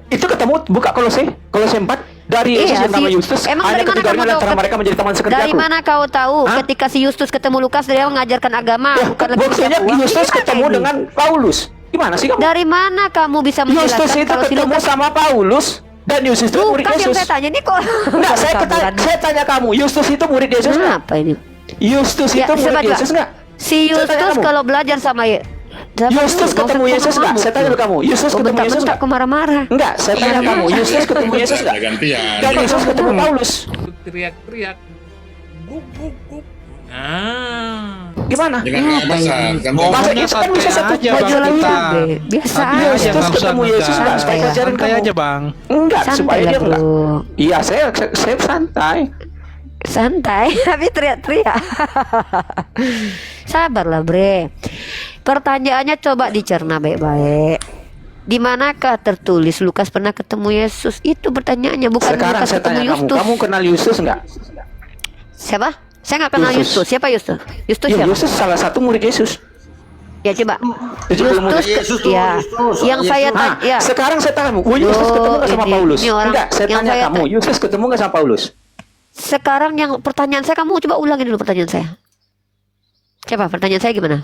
Itu ketemu buka Kolose 4 dari Yesus Iya, yang nama si- Justus. emang Hanya dari mana ketiganya kamu tahu? antara mereka menjadi teman sekerjaku. Dari mana kau tahu Hah? ketika si Yustus ketemu Lukas dia mengajarkan agama Ya, bukan lagi maksudnya siapa? Justus Gimana ketemu ini? dengan Paulus. Gimana sih kamu? Dari mana kamu bisa Justus menjelaskan itu kalau si ketemu Lukas sama Paulus dan Justus itu murid Lukas yang Yesus. saya tanya ini kok Enggak, Kaburan. saya tanya kamu, Justus itu murid Yesus nggak? Apa ini? Justus Ya, itu murid coba. Yesus nggak? Si Saya tanya Yustus kamu. kalau belajar sama Justus ketemu Yesus nggak? Saya tanya kamu, Justus ketemu Yesus nggak? Aku marah-marah. Enggak, saya tanya kamu, Justus ketemu Yesus nggak? gantian. Dan Yesus ketemu Paulus. teriak-teriak guk guk guk. Nah, Gimana? Jangan ngabasar. Kan Masa itu kan bisa satu aja, Kau Bang, jualan kita. cabe. Biasa Santai aja. aja, Justus nggak usah ketemu Yesus ngegas. nggak? Supaya Santai, ajarin Santai kamu. aja bang. Enggak, Santai supaya lah, dia enggak. bro. Iya, saya santai. Santai, tapi teriak-teriak. Sabarlah, Bre. Pertanyaannya coba dicerna baik-baik. Di manakah tertulis Lukas pernah ketemu Yesus? Itu pertanyaannya, bukan Sekarang Lukas saya ketemu tanya kamu, Yustus. kamu kenal Justus enggak? Siapa? Saya nggak kenal Yustus. Yustus. Siapa Yustus? Yustus Ya, siapa? Justus salah satu murid Yesus. Ya coba. 70 murid. Yesus tuh, Ya. Yustus. Yang saya Nah, tanya, ya. sekarang saya tanya kamu, Justus Oh, ketemu nggak sama ini- Paulus? ini orang Enggak, saya yang tanya saya kamu, Justus ketemu nggak sama Paulus? Sekarang yang pertanyaan saya, kamu coba ulangin dulu pertanyaan saya. Coba pertanyaan saya gimana?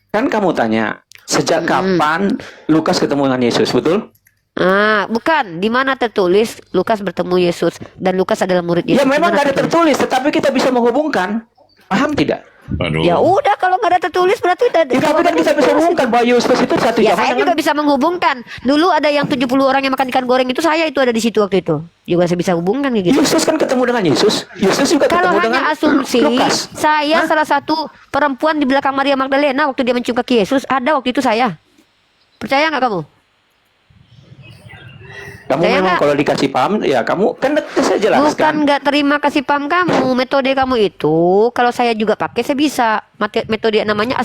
Kan kamu tanya, sejak kapan Lukas ketemu dengan Yesus, betul? Ah, bukan. Di mana tertulis Lukas bertemu Yesus dan Lukas adalah murid Yesus? Ya memang Di mana nggak ada tertulis, tetapi kita bisa menghubungkan. Paham tidak? Aduh. Ya udah, kalau nggak ada tertulis berarti tidak. Ya, tapi kan kita bisa menghubungkan bahwa Justus itu satu Ya zaman saya juga dengan bisa menghubungkan. Dulu ada yang 70 orang yang makan ikan goreng itu, saya itu ada di situ waktu itu. Juga saya bisa hubungkan kayak gitu. Justus kan ketemu dengan Yesus. Justus juga Kalau ketemu dengan hanya asumsi, Lukas. saya salah satu perempuan di belakang Maria Magdalena waktu dia mencium kaki Yesus, ada waktu itu saya. Percaya nggak kamu? Kamu Saya memang nggak- kalau dikasih paham, ya kamu kan saya jelaskan. Bukan nggak terima kasih paham kamu, metode kamu itu kalau saya juga pakai saya bisa. Metode namanya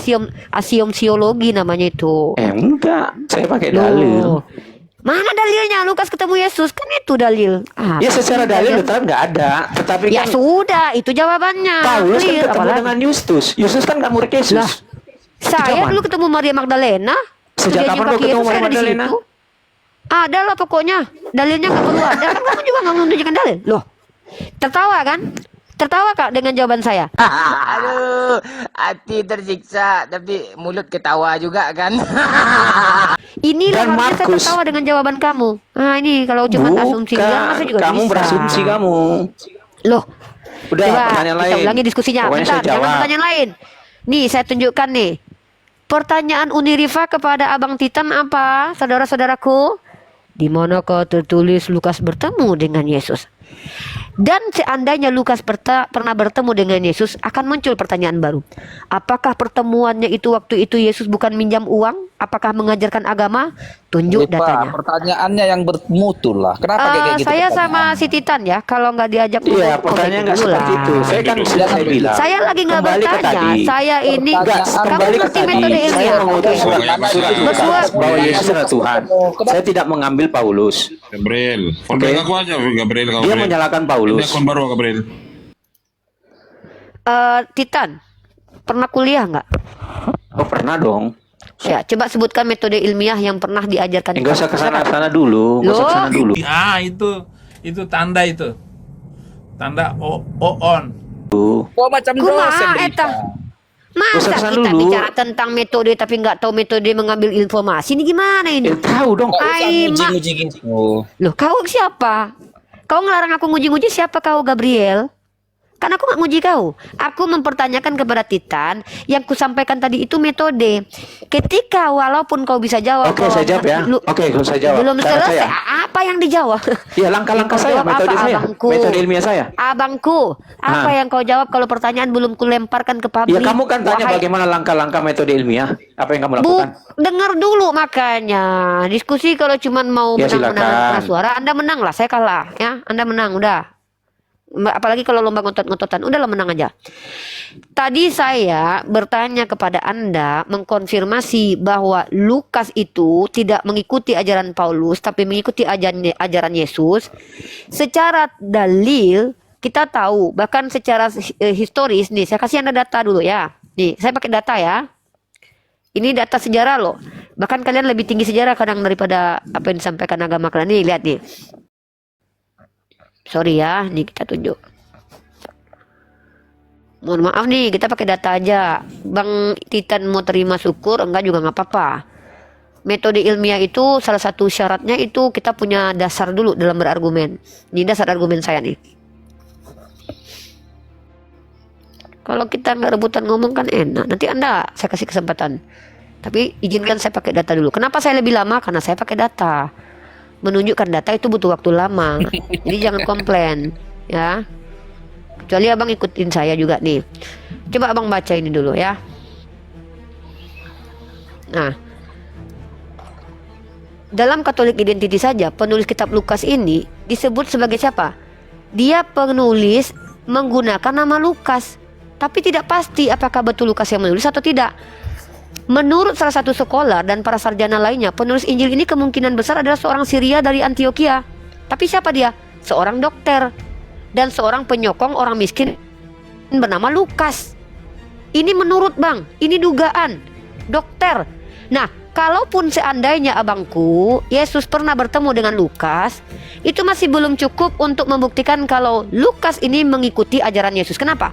asiomsiologi namanya itu. Enggak, saya pakai dalil. Loh. Mana dalilnya Lukas ketemu Yesus? Kan itu dalil. Ah, Ya secara dalil dalil. tetap nggak ada, tetapi Ya kan sudah, itu jawabannya. Paulus kan Clear, ketemu apalagi. dengan Justus. Justus kan nggak murid Yesus. Lah, saya kapan? dulu ketemu Maria Magdalena. Sejak Dia kapan nyium kau kaki ketemu Yesus, saya Maria ada di Magdalena? situ. Ada lah pokoknya. Dalilnya nggak perlu ada. Kan kamu juga nggak menunjukkan dalil. Loh, tertawa kan? Tertawa kak dengan jawaban saya? Aduh, hati tersiksa tapi mulut ketawa juga kan. Inilah Dan harusnya saya Markus. tertawa dengan jawaban kamu. Nah ini kalau cuma asumsi bilang masa juga kamu bisa. berasumsi kamu. Loh, Udah, coba pertanyaan kita lain. ulangi diskusinya. Pokoknya Bentar, saya jangan jawab. pertanyaan lain. Nih saya tunjukkan nih. Pertanyaan Unirifa kepada Abang Titan apa, saudara-saudaraku? Di manakah tertulis Lukas bertemu dengan Yesus? Dan seandainya Lukas pernah bertemu dengan Yesus, akan muncul pertanyaan baru. Apakah pertemuannya itu waktu itu Yesus bukan minjam uang? Apakah mengajarkan agama? Tunjuk Pak, datanya. pertanyaannya yang bermutu lah. Kenapa kayak gitu? Saya pertanyaan? sama si Titan ya, kalau nggak diajak Iya, ngobrol, pertanyaan nggak dulu seperti lah. itu. Saya kan sudah saya bilang. Saya lagi nggak Kembali ke bertanya. tadi. Saya ini Enggak, kamu kembali ke ngerti tadi. metode Saya ilmiah. mengutus Oke. surat Berdua. bahwa Yesus adalah Tuhan. Saya tidak mengambil Paulus. Gabriel. Kontak aku aja Gabriel. Dia menyalahkan Ini Paulus. akun baru Gabriel. Titan, pernah kuliah nggak? Oh pernah dong. Ya, coba sebutkan metode ilmiah yang pernah diajarkan. Enggak usah kamu. kesana dulu. Nggak usah Loh. kesana dulu. ah itu tanda itu. Tanda on. Oh, macam dosen Kumaha berita. eta? Usah Masa kesana kita dulu. bicara tentang metode tapi nggak tahu metode mengambil informasi ini gimana ini? Tahu dong. Nggak usah Ai, nguji-nguji gitu. Loh, kau siapa? Kau ngelarang aku nguji-nguji, siapa kau, Gabriel? Karena aku nggak nguji kau. Aku mempertanyakan kepada Titan yang kusampaikan tadi itu metode. Ketika walaupun kau bisa jawab. Oke, saya jawab ya. Oke, saya jawab. Belum Cara selesai. saya. Apa yang dijawab? Iya, langkah-langkah Kau saya, jawab metode apa, saya, abangku? metode ilmiah saya. Abangku, apa yang kau jawab kalau pertanyaan belum kulemparkan ke publik? Ya, kamu kan tanya Wahai- bagaimana langkah-langkah metode ilmiah. Apa yang kamu lakukan? dengar dulu makanya. Diskusi kalau cuman mau Ya, menang-menang silakan. suara, Anda menang lah, saya kalah ya. Anda menang udah. Apalagi kalau lomba ngotot-ngototan, udahlah menang aja. Tadi saya bertanya kepada Anda, mengkonfirmasi bahwa Lukas itu tidak mengikuti ajaran Paulus, tapi mengikuti ajaran Yesus. Secara dalil, kita tahu, bahkan secara historis, nih saya kasih Anda data dulu ya. Nih, saya pakai data ya. Ini data sejarah loh. Bahkan kalian lebih tinggi sejarah kadang daripada apa yang disampaikan agama kalian. Nih, lihat nih. Sorry ya, nih kita tunjuk. Mohon maaf nih, kita pakai data aja. Bang Titan mau terima syukur, enggak juga nggak apa-apa. Metode ilmiah itu salah satu syaratnya itu kita punya dasar dulu dalam berargumen. Ini dasar argumen saya nih. Kalau kita nggak rebutan ngomong kan enak. Nanti Anda saya kasih kesempatan. Tapi izinkan saya pakai data dulu. Kenapa saya lebih lama? Karena saya pakai data. Menunjukkan data itu butuh waktu lama. Jadi jangan komplain ya. Kecuali abang ikutin saya juga nih. Coba abang baca ini dulu ya. Nah, dalam Katolik Identity saja penulis kitab Lukas ini disebut sebagai siapa? Dia penulis menggunakan nama Lukas. Tapi tidak pasti apakah betul Lukas yang menulis atau tidak. Menurut salah satu sekolah dan para sarjana lainnya, penulis Injil ini kemungkinan besar adalah seorang Syria dari Antioquia. Tapi siapa dia? Seorang dokter dan seorang penyokong orang miskin bernama Lukas. Ini menurut Bang, ini dugaan dokter. Nah, kalaupun seandainya abangku Yesus pernah bertemu dengan Lukas, itu masih belum cukup untuk membuktikan kalau Lukas ini mengikuti ajaran Yesus. Kenapa?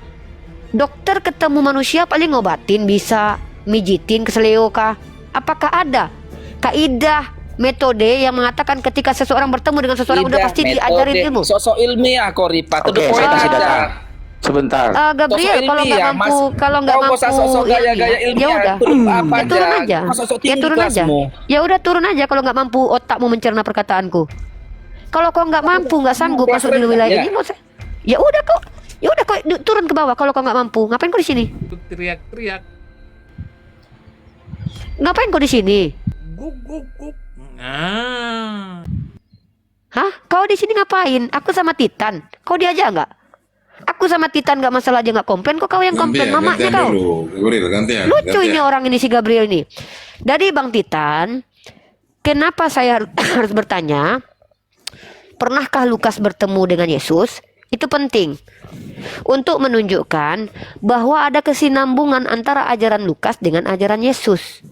Dokter ketemu manusia paling ngobatin bisa, mijitin keseleo kah? Apakah ada kaidah metode yang mengatakan ketika seseorang bertemu dengan seseorang udah pasti diajarin ilmu? Sosok ilmiah kok Ripa. Oke, saya kasih data. Sebentar. Gabriel, Sosok kalau nggak ilmiah, mampu, Mas. kalau nggak Kau mampu, usah sosok gaya-gaya ya ilmiah, udah, turun apa ya turun aja. aja, Kau sosok ya tinggi turun aja, kelasmu. ya udah turun aja kalau nggak mampu otakmu mencerna perkataanku. Kalau kau nggak mampu, nggak sanggup masuk di wilayah ini, ya udah kok, turun ke bawah. Kalau kau nggak mampu, ngapain kau di sini? Teriak-teriak. Ngapain kau di sini? Guk guk guk. Nah. Hah? Kau di sini ngapain? Aku sama Titan. Kau diajak nggak? Aku sama Titan nggak masalah aja nggak komplain. Kok kau yang komplain? Mamanya kau. Gabriel, gantian. Lucu ini orang ini si Gabriel ini. Dari Bang Titan, kenapa saya harus bertanya? Pernahkah Lukas bertemu dengan Yesus? Itu penting untuk menunjukkan bahwa ada kesinambungan antara ajaran Lukas dengan ajaran Yesus.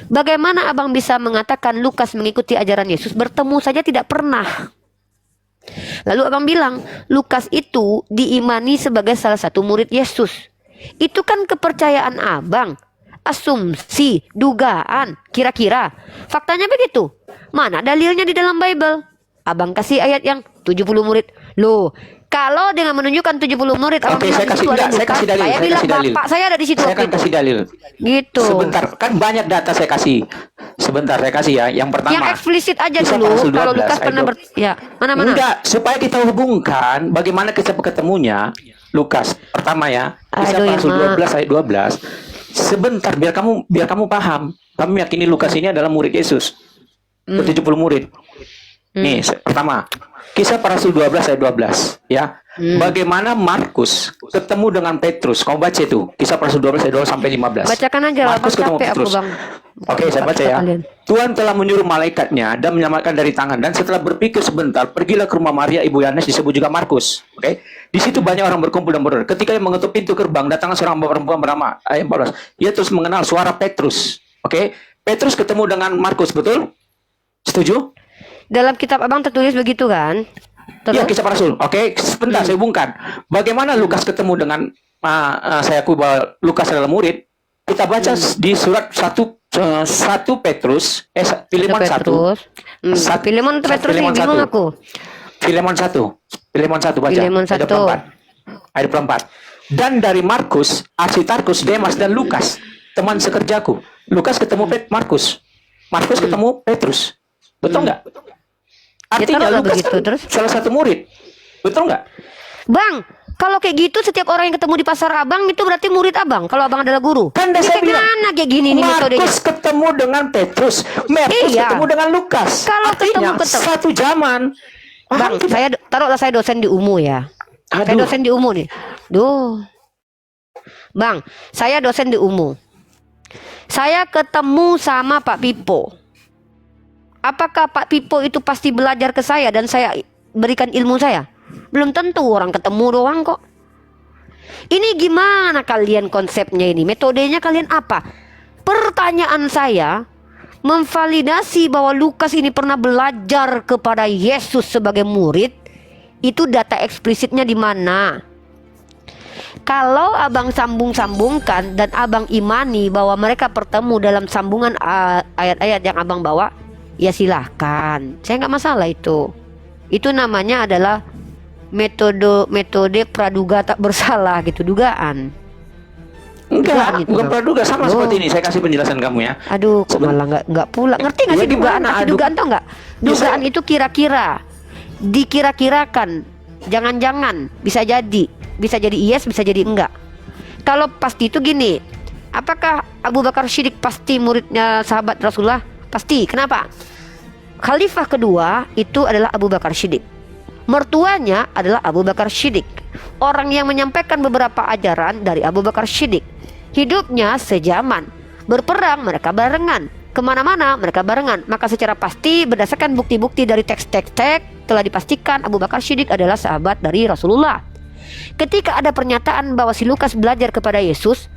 Bagaimana abang bisa mengatakan Lukas mengikuti ajaran Yesus? Bertemu saja tidak pernah. Lalu abang bilang Lukas itu diimani sebagai salah satu murid Yesus. Itu kan kepercayaan abang, asumsi, dugaan, kira-kira. Faktanya begitu. Mana dalilnya di dalam Bible? Abang kasih ayat yang 70 murid. Loh, kalau dengan menunjukkan 70 murid abang Oke, bilang saya kasih itu ada saya Lukas, kasih dalil. saya Saya bilang kasih dalil. bapak saya ada di situ Saya waktu akan itu. kasih dalil. Gitu. Sebentar, kan banyak data saya kasih. Sebentar, saya kasih ya. Yang pertama. Yang eksplisit aja Kisah dulu. para Rasul Kalau 12, Lukas pernah ayat ya, mana-mana. Enggak, supaya kita hubungkan bagaimana kisah ketemunya Lukas. Pertama ya, kisah Aduh, para Rasul ya, 12 ayat 12. Sebentar biar kamu paham. Kami meyakini Lukas ini adalah murid Yesus. 70 murid. Nih, pertama. Kisah para Rasul 12 ayat 12 ya. Bagaimana Markus ketemu dengan Petrus? Kau baca itu. Kisah para Rasul 12 ayat 12 sampai 15. Bacakan aja lah, Markus ketemu capek aku, Petrus. Bang. Oke, saya baca ya. Kalian. Tuhan telah menyuruh malaikatnya dan menyelamatkan dari tangan, dan setelah berpikir sebentar, pergilah ke rumah Maria ibu Yohanes, disebut juga Markus. Oke. Di situ banyak orang berkumpul dan berdoa. Ketika dia mengetuk pintu gerbang, datanglah seorang perempuan bernama ayat 14. Dia terus mengenal suara Petrus. Oke. Petrus ketemu dengan Markus, betul? Setuju? Dalam kitab abang tertulis begitu kan? Ya, Terus? kisah para Rasul. Oke, sebentar saya hubungkan. Bagaimana Lukas ketemu dengan saya akui bahwa Lukas adalah murid. Kita baca di surat 1 Petrus, Filemon 1. Filemon Petrus ini bingung aku. Filemon 1 baca. Filemon ayat 1. 24. ayat 24. Dan dari Markus, Aristarkus, Demas dan Lukas, teman sekerjaku. Lukas ketemu Markus. Markus ketemu Petrus. Betul nggak? Artinya taruhlah Lukas begitu, kan terus? salah satu murid. Betul nggak? Bang, kalau kayak gitu setiap orang yang ketemu di pasar Abang itu berarti murid Abang. Kalau Abang adalah guru. Kan Ini saya kayak bilang, mana kayak gini nih metodenya? Markus ketemu dengan Petrus, Markus Iya. ketemu dengan Lukas. Kalau Artinya ketemu- satu zaman. Bang, taruhlah saya dosen di UMU ya. Saya Aduh. dosen di UMU nih. Duh. Bang, saya dosen di UMU. Saya ketemu sama Pak Pipo. Apakah Pak Pipo itu pasti belajar ke saya dan saya berikan ilmu saya? Belum tentu, orang ketemu doang kok. Ini gimana kalian konsepnya ini? Metodenya kalian apa? Pertanyaan saya, memvalidasi bahwa Lukas ini pernah belajar kepada Yesus sebagai murid, itu data eksplisitnya di mana? Kalau abang sambung-sambungkan dan abang imani bahwa mereka bertemu dalam sambungan ayat-ayat yang abang bawa, ya silahkan, saya nggak masalah itu. Itu namanya adalah metode praduga tak bersalah gitu, dugaan. Enggak, Gitu, bukan Bang. praduga, sama Oh. seperti ini. Saya kasih penjelasan kamu ya. Aduh, kok malah nggak pula. Ngerti nggak Ya, sih dugaan? gimana? Arti Aduh. dugaan tau nggak? Dugaan itu kira-kira, dikira-kirakan, jangan-jangan, bisa jadi yes, bisa jadi enggak. Kalau pasti itu gini, apakah Abu Bakar Siddiq pasti muridnya sahabat Rasulullah? Pasti. Kenapa? Khalifah kedua itu adalah Abu Bakar Siddiq. Mertuanya adalah Abu Bakar Siddiq. Orang yang menyampaikan beberapa ajaran dari Abu Bakar Siddiq. Hidupnya sejaman. Berperang mereka barengan. Kemana-mana mereka barengan. Maka secara pasti berdasarkan bukti-bukti dari teks-teks telah dipastikan Abu Bakar Siddiq adalah sahabat dari Rasulullah. Ketika ada pernyataan bahwa si Lukas belajar kepada Yesus,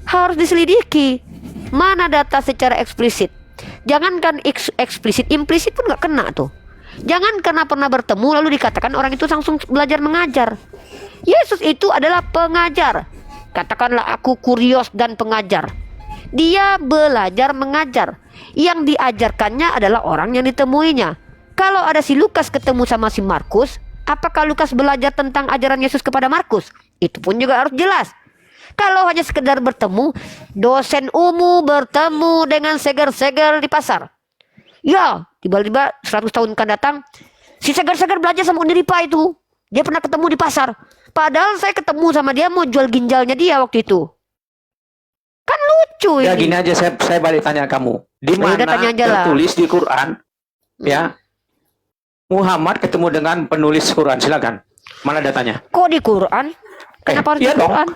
harus diselidiki mana data secara eksplisit. Jangankan eksplisit, implisit pun nggak kena tuh. Jangan karena pernah bertemu lalu dikatakan orang itu langsung belajar mengajar. Yesus itu adalah pengajar. Katakanlah aku kurios dan pengajar. Dia belajar mengajar. Yang diajarkannya adalah orang yang ditemuinya. Kalau ada si Lukas ketemu sama si Markus, apakah Lukas belajar tentang ajaran Yesus kepada Markus? Itu pun juga harus jelas. Kalau hanya sekedar bertemu, dosen umum bertemu dengan seger-seger di pasar. Ya, tiba-tiba 100 tahun akan datang, si seger-seger belajar sama Uniripa itu. Dia pernah ketemu di pasar. Padahal saya ketemu sama dia mau jual ginjalnya dia waktu itu. Kan lucu Ya ini. gini aja, saya balik tanya kamu. Di Ya udah, mana tanya aja lah. tertulis di Quran, ya, Muhammad ketemu dengan penulis Quran, silakan. Mana datanya? Kok di Quran? Kenapa harus iya di dong. Quran?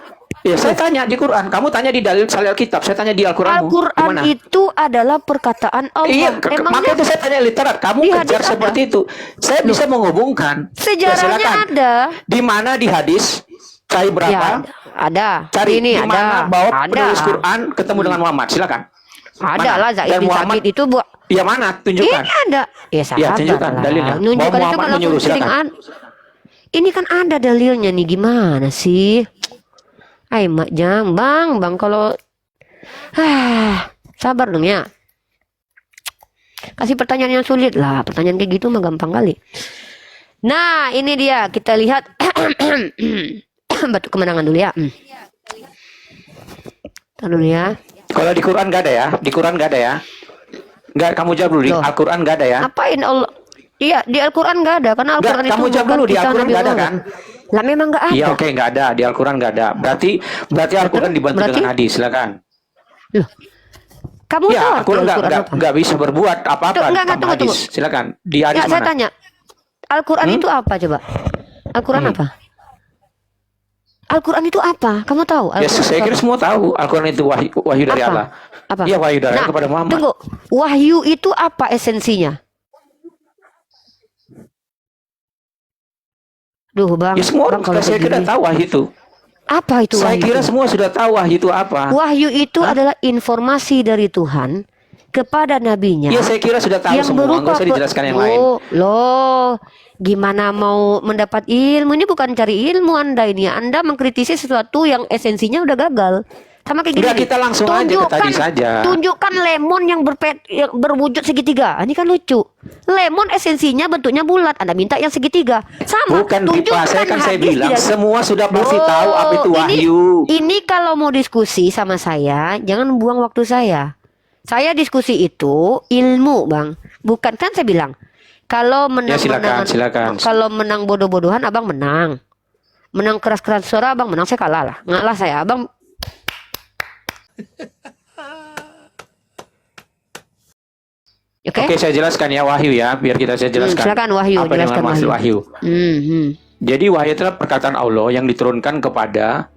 Ya saya tanya di Quran, kamu tanya di dalil Alkitab, saya tanya di Al-Quranmu. Al-Quran Gimana? itu adalah perkataan Allah. Iya, Emangnya makanya saya tanya literat. Kamu di kejar hadis seperti itu. Saya bisa menghubungkan. Ya, sejarahnya silakan. ada. Di mana di hadis? Cari berapa? Ya, ada. Cari Ini di mana ada. bahwa Ada. penulis Quran ketemu dengan Muhammad. Silakan. Ada Mana? lah Zaid Dan bin Muhammad- Sabit itu buat Ya mana? Tunjukkan. ini ada. Ya sabar tunjukkan lah. dalilnya. Nunjukkan Bahwa itu Muhammad kan langsung menyuruh, sering silakan. Ini kan ada dalilnya nih, gimana sih? Ay mak jam, bang kalau sabar dong ya. Kasih pertanyaan yang sulit lah. Pertanyaan kayak gitu mah gampang kali. Nah, ini dia. Kita lihat batu kemenangan dulu ya. Ntar dulu ya. Kalau di Quran nggak ada ya? Di Quran nggak ada ya? Nggak, kamu jawab dulu. Di Loh. Al-Quran nggak ada ya? Ngapain Allah? Iya, di Al-Quran nggak ada. Karena Al-Quran itu kamu jawab bukan dulu, di kisah Al-Quran Nabi nggak ada Muhammad. kan? Lah memang nggak ada. Iya, oke, nggak ada. Di Al-Quran nggak ada. Berarti Al-Quran dibantu berarti- dengan hadis. Silakan. Loh, kamu Ya, tahu arti Al-Quran Al-Quran apa? nggak bisa berbuat apa-apa Enggak, tanpa tunggu, hadis. Silakan. Di hadis Ya, saya mana? tanya. Al-Quran itu apa coba? Al-Quran apa? Al-Quran itu apa? Kamu tahu? Ya, Al-Quran saya itu kira apa? semua tahu. Al-Quran itu wahyu dari Apa? Allah. Apa? Iya, wahyu dari Allah kepada Muhammad. Tunggu. Wahyu itu apa esensinya? Duh, Bang. Ya, semua orang Bang, kalau saya kira begini. tahu wahyu itu. Apa itu Saya wahyu? kira itu? semua sudah tahu wahyu itu apa. Wahyu itu adalah informasi dari Tuhan kepada nabinya. Iya, saya kira sudah tahu yang semua. berupa Nggak usah dijelaskan yang lain. Loh, gimana mau mendapat ilmu? Ini bukan cari ilmu Anda ini. Anda mengkritisi sesuatu yang esensinya udah gagal. Sama kayak gini. Udah nih. kita langsung aja ke tadi saja. Tunjukkan lemon yang berwujud segitiga. Ini kan lucu. Lemon esensinya bentuknya bulat. Anda minta yang segitiga. Sama. Bukan Rifa, saya hadis bilang tidak- semua sudah pasti Bro, tahu apa itu wahyu. Ini kalau mau diskusi sama saya, jangan buang waktu saya. Saya diskusi itu ilmu, Bang. Bukan kan saya bilang. Kalau menang, Ya, silakan. Kalau menang bodoh-bodohan, abang menang. Menang keras-keras suara, abang menang. Saya kalah lah. Ngalah saya, abang. Oke. Oke, saya jelaskan ya wahyu ya, biar saya jelaskan. Silakan wahyu, Apa yang jelaskan maksud wahyu. wahyu? Jadi wahyu adalah perkataan Allah yang diturunkan kepada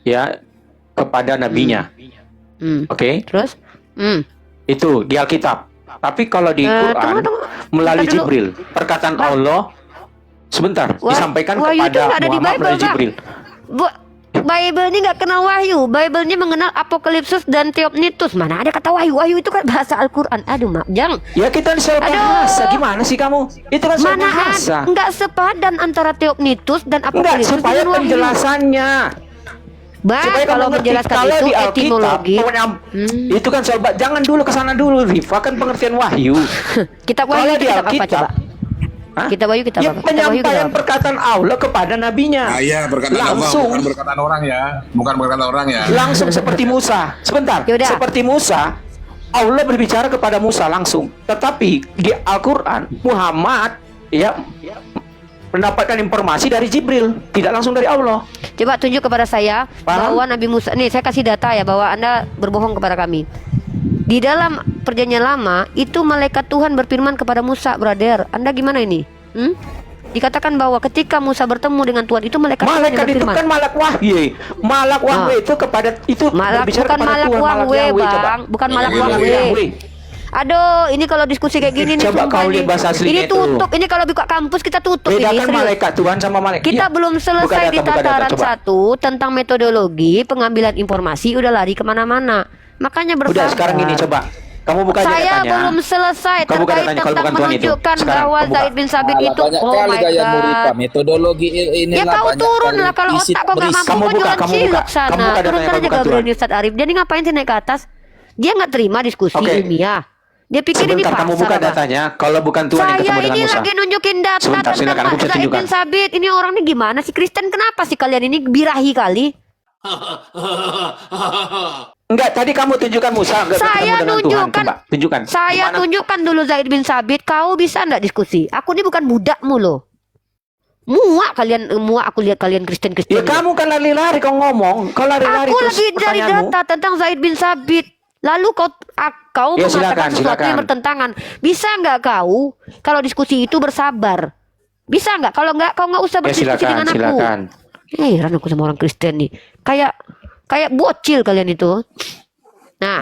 ya kepada nabinya. Oke? Terus? Itu di Alkitab. Tapi kalau di Quran tunggu. melalui Bentar dulu. Jibril, perkataan Allah sebentar disampaikan wahyu itu kepada nggak ada di Muhammad Bible, melalui Bang. Jibril. Bible ini nggak kenal wahyu. Bible-nya mengenal apokalipsus dan teopnitus. Mana ada kata wahyu? Wahyu itu kan bahasa Al-Quran. Aduh, Mak Jang. Ya kita soal bahasa, gimana sih kamu? Itu kan soal Mana bahasa. nggak sepadan antara teopnitus dan Enggak, apokalipsus supaya dengan wahyu. penjelasannya. Bang, Supaya kamu kalau ngerti. menjelaskan Kalau itu di Alkitab, etimologi. pokoknya itu kan soal jangan dulu ke sana dulu, Rifa, kan pengertian wahyu. Kitab Kalau wahyu di itu kitab apa Alkitab, coba? Hah? Kitab wahyu kitab Ya, apa? Kitab wahyu kitab penyampaian apa? perkataan Allah kepada nabinya. Iya, berkata Allah, Langsung. bukan berkataan orang ya. Bukan berkataan orang ya. Langsung seperti Musa. Sebentar. Yaudah. Seperti Musa, Allah berbicara kepada Musa langsung. Tetapi di Al-Qur'an Muhammad ya mendapatkan informasi dari Jibril, tidak langsung dari Allah. Coba tunjuk kepada saya Paham? bahwa Nabi Musa. Nih, saya kasih data ya bahwa Anda berbohong kepada kami. Di dalam perjanjian lama itu malaikat Tuhan berfirman kepada Musa, brother. Anda gimana ini? Dikatakan bahwa ketika Musa bertemu dengan Tuhan itu malaikat Tuhan yang Malaikat itu berfirman. kan malak wahyu. Malak wahyu itu kepada itu Malak berbicara bukan kepada malak Tuhan, wahwe, Yahweh, coba. Bang. Bukan malak Yahweh, wahwe. Yahweh. Aduh, ini kalau diskusi kayak gini nih Coba sumpah kau lihat nih. bahasa aslinya Ini itu. tutup. Ini kalau buka kampus kita tutup ini. Bedakan serius. malaikat Tuhan sama malaikat. Kita Iya. belum selesai di Buka data, tataran coba. 1 tentang metodologi pengambilan informasi udah lari kemana-mana. Makanya bersabar. Udah sekarang ini coba. Kamu buka aja Saya datanya. belum selesai Kau buka terkait datanya, kalau tentang bukan Tuhan itu. menunjukkan Sekarang, bahwa kau buka. Zaid bin Sabit Alah, itu banyak oh kali my gaya god. Murifa. Metodologi ini Ya kau turun lah kalau otak kau gak mampu Kamu kau buka, jangan kamu buka. cilok sana. Kamu buka datanya, Turunkan kau aja buka Gabriel Tuhan. Ustadz Arif. Jadi ngapain sih naik ke atas? Dia nggak terima diskusi Oke. ilmiah. Dia pikir ini Sebentar pasar. kamu buka apa? datanya. Kalau bukan Tuhan yang Saya ketemu dengan ini Musa. lagi nunjukin data Sebentar, tentang silakan, aku bisa Zaid tunjukkan. bin Sabit. Ini orang ini gimana sih? Kristen kenapa sih kalian ini birahi kali? Enggak, tadi kamu tunjukkan Musa enggak Saya ketemu dengan Tuhan. tunjukkan. Coba, tunjukkan. Saya Gimana? tunjukkan dulu Zaid bin Sabit. Kau bisa nggak diskusi? Aku ini bukan budakmu loh. Muak kalian, muak aku lihat kalian Kristen-Kristen. Ya kamu kan lari-lari kau ngomong. Kau lari-lari Aku terus lagi cari pertanyaanmu. data tentang Zaid bin Sabit. Lalu kau Ya, mengatakan silakan, sesuatu yang silakan. bertentangan. Bisa nggak kau kalau diskusi itu bersabar? Bisa nggak? Kalau nggak, kau nggak usah Ya berdiskusi silakan, dengan aku. silakan. Heran aku sama orang Kristen nih. Kayak bocil kalian itu. Nah,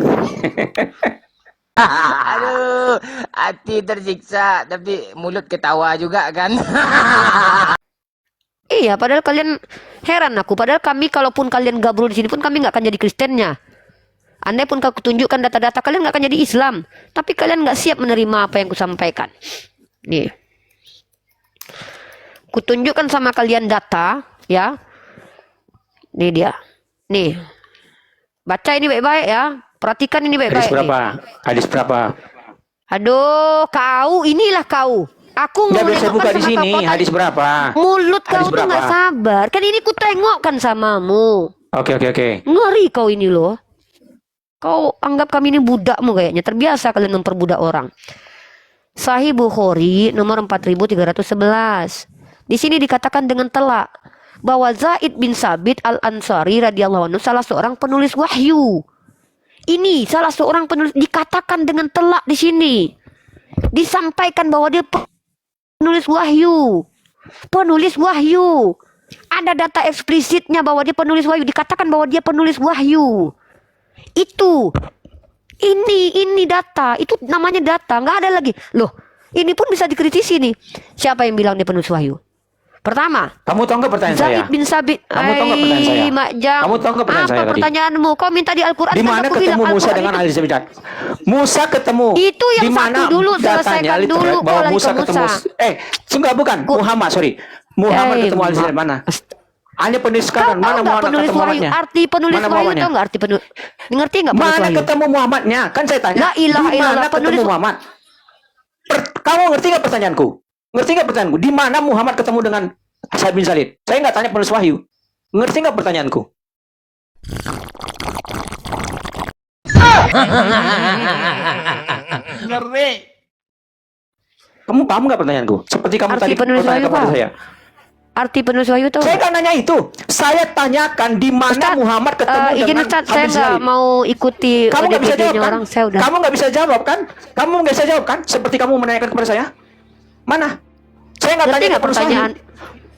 Aduh, hati tersiksa tapi mulut ketawa juga kan. iya, padahal kalian heran aku. Padahal kami, kalaupun kalian gabrol di sini pun kami nggak akan jadi Kristennya. Andai pun kau tunjukkan data-data, kalian nggak akan jadi Islam. Tapi kalian nggak siap menerima apa yang kusampaikan. Nih, kutunjukkan sama kalian data, ya. Nih dia. Nih, baca ini baik-baik ya. Perhatikan ini Hadis baik-baik. berapa? nih. Hadis berapa? Aduh, kau inilah kau. Aku Enggak mau bisa nengokkan buka di sama sini. kau, kau Hadis berapa? mulut Hadis kau tuh nggak berapa? sabar. Kan ini ku tengokkan samamu. Oke. Ngeri kau ini loh. Kau anggap kami ini budakmu kayaknya. Terbiasa kalian memperbudak orang. Sahih Bukhari nomor 4311. Di sini dikatakan dengan telak bahwa Zaid bin Sabit Al-Ansari radhiyallahu anhu salah seorang penulis wahyu. Ini salah seorang penulis, dikatakan dengan telak di sini. Disampaikan bahwa dia penulis wahyu. Penulis wahyu. Ada data eksplisitnya bahwa dia penulis wahyu. Dikatakan bahwa dia penulis wahyu. Itu. Ini data. Itu namanya data. Nggak ada lagi. Loh, ini pun bisa dikritisi nih. Siapa yang bilang dia penulis wahyu? Pertama, Kamu tahu nggak pertanyaan saya? Zaid bin Sabit. Kamu tahu nggak pertanyaan saya? Mak Jam. Kamu tahu nggak pertanyaan Apa saya tadi? pertanyaanmu? Kau minta di Al-Quran. Di kan mana aku ketemu bilang Musa Al-Quran dengan itu- Ali Zabidan? Musa ketemu. Itu yang Di satu mana dulu, datanya selesaikan literal dulu, bahwa kau lari Musa ke ketemu. Musa. Enggak bukan. Muhammad, sorry. Muhammad ketemu Ali Ma- Zabidan mana? Hanya penulis Kau sekarang. tahu Mana nggak Muhammad penulis ketemu wahyu? Muhammadnya? Arti penulis Mana wahyu Muhammadnya? tahu nggak arti penulis? Ngerti nggak penulis Mana wahyu? ketemu Muhammadnya? Kan saya tanya. La ilaha Di illallah, mana ketemu penulis- Muhammad? Kamu ngerti nggak pertanyaanku? Ngerti nggak pertanyaanku? Di mana Muhammad ketemu dengan Said bin Salid? Saya nggak tanya penulis wahyu. Ngerti nggak pertanyaanku? Ngerti. Kamu paham nggak pertanyaanku? Seperti kamu Arti tadi penulis bertanya wahyu kepada apa? saya. Arti penulis wahyu tahu? Saya kan nanya itu. Saya tanyakan di mana Ustaz, Muhammad ketemu izin dengan Ustaz, Said saya bin nggak Salid. mau ikuti Kamu nggak bisa jawab ODGJ-nya kan? orang. Saya udah. Kamu nggak bisa jawab kan? Kamu nggak bisa jawab kan? Seperti kamu menanyakan kepada saya. Mana? Saya nggak Ngerti tanya nggak penulis wahyu. pertanyaan?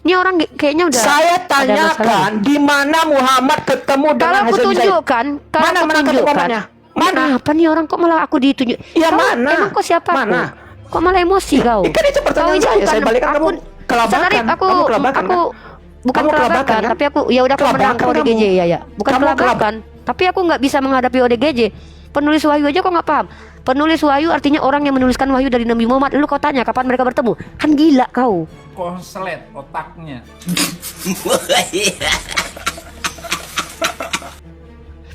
Ini orang kayaknya udah. Saya ada masalah. tanyakan di mana Muhammad ketemu dengan Kalau aku Hasan bin Zaid. tunjukkan, kalau Mana aku mana ketemu tunjukkan. Muhammadnya? Mana? Apa nih orang kok malah aku ditunjuk? Ya, Kau mana? Emang kau siapa? Mana? Kok malah emosi kau? Kan itu pertanyaan Kau ini saya. bukan- Saya balikan kamu kelabakan. Ustaz Arif, aku Kamu kelabakan, aku bukan Kamu kelabakan, kelabakan, kan? tapi aku ya udah kau menang Kelabakan kau ODGJ kamu. ya. Bukan Kamu kelabakan, tapi aku nggak bisa menghadapi ODGJ. Penulis wahyu aja kok nggak paham. Penulis wahyu artinya orang yang menuliskan wahyu dari Nabi Muhammad. Lalu kau tanya kapan mereka bertemu? Kan gila kau. Konslet otaknya.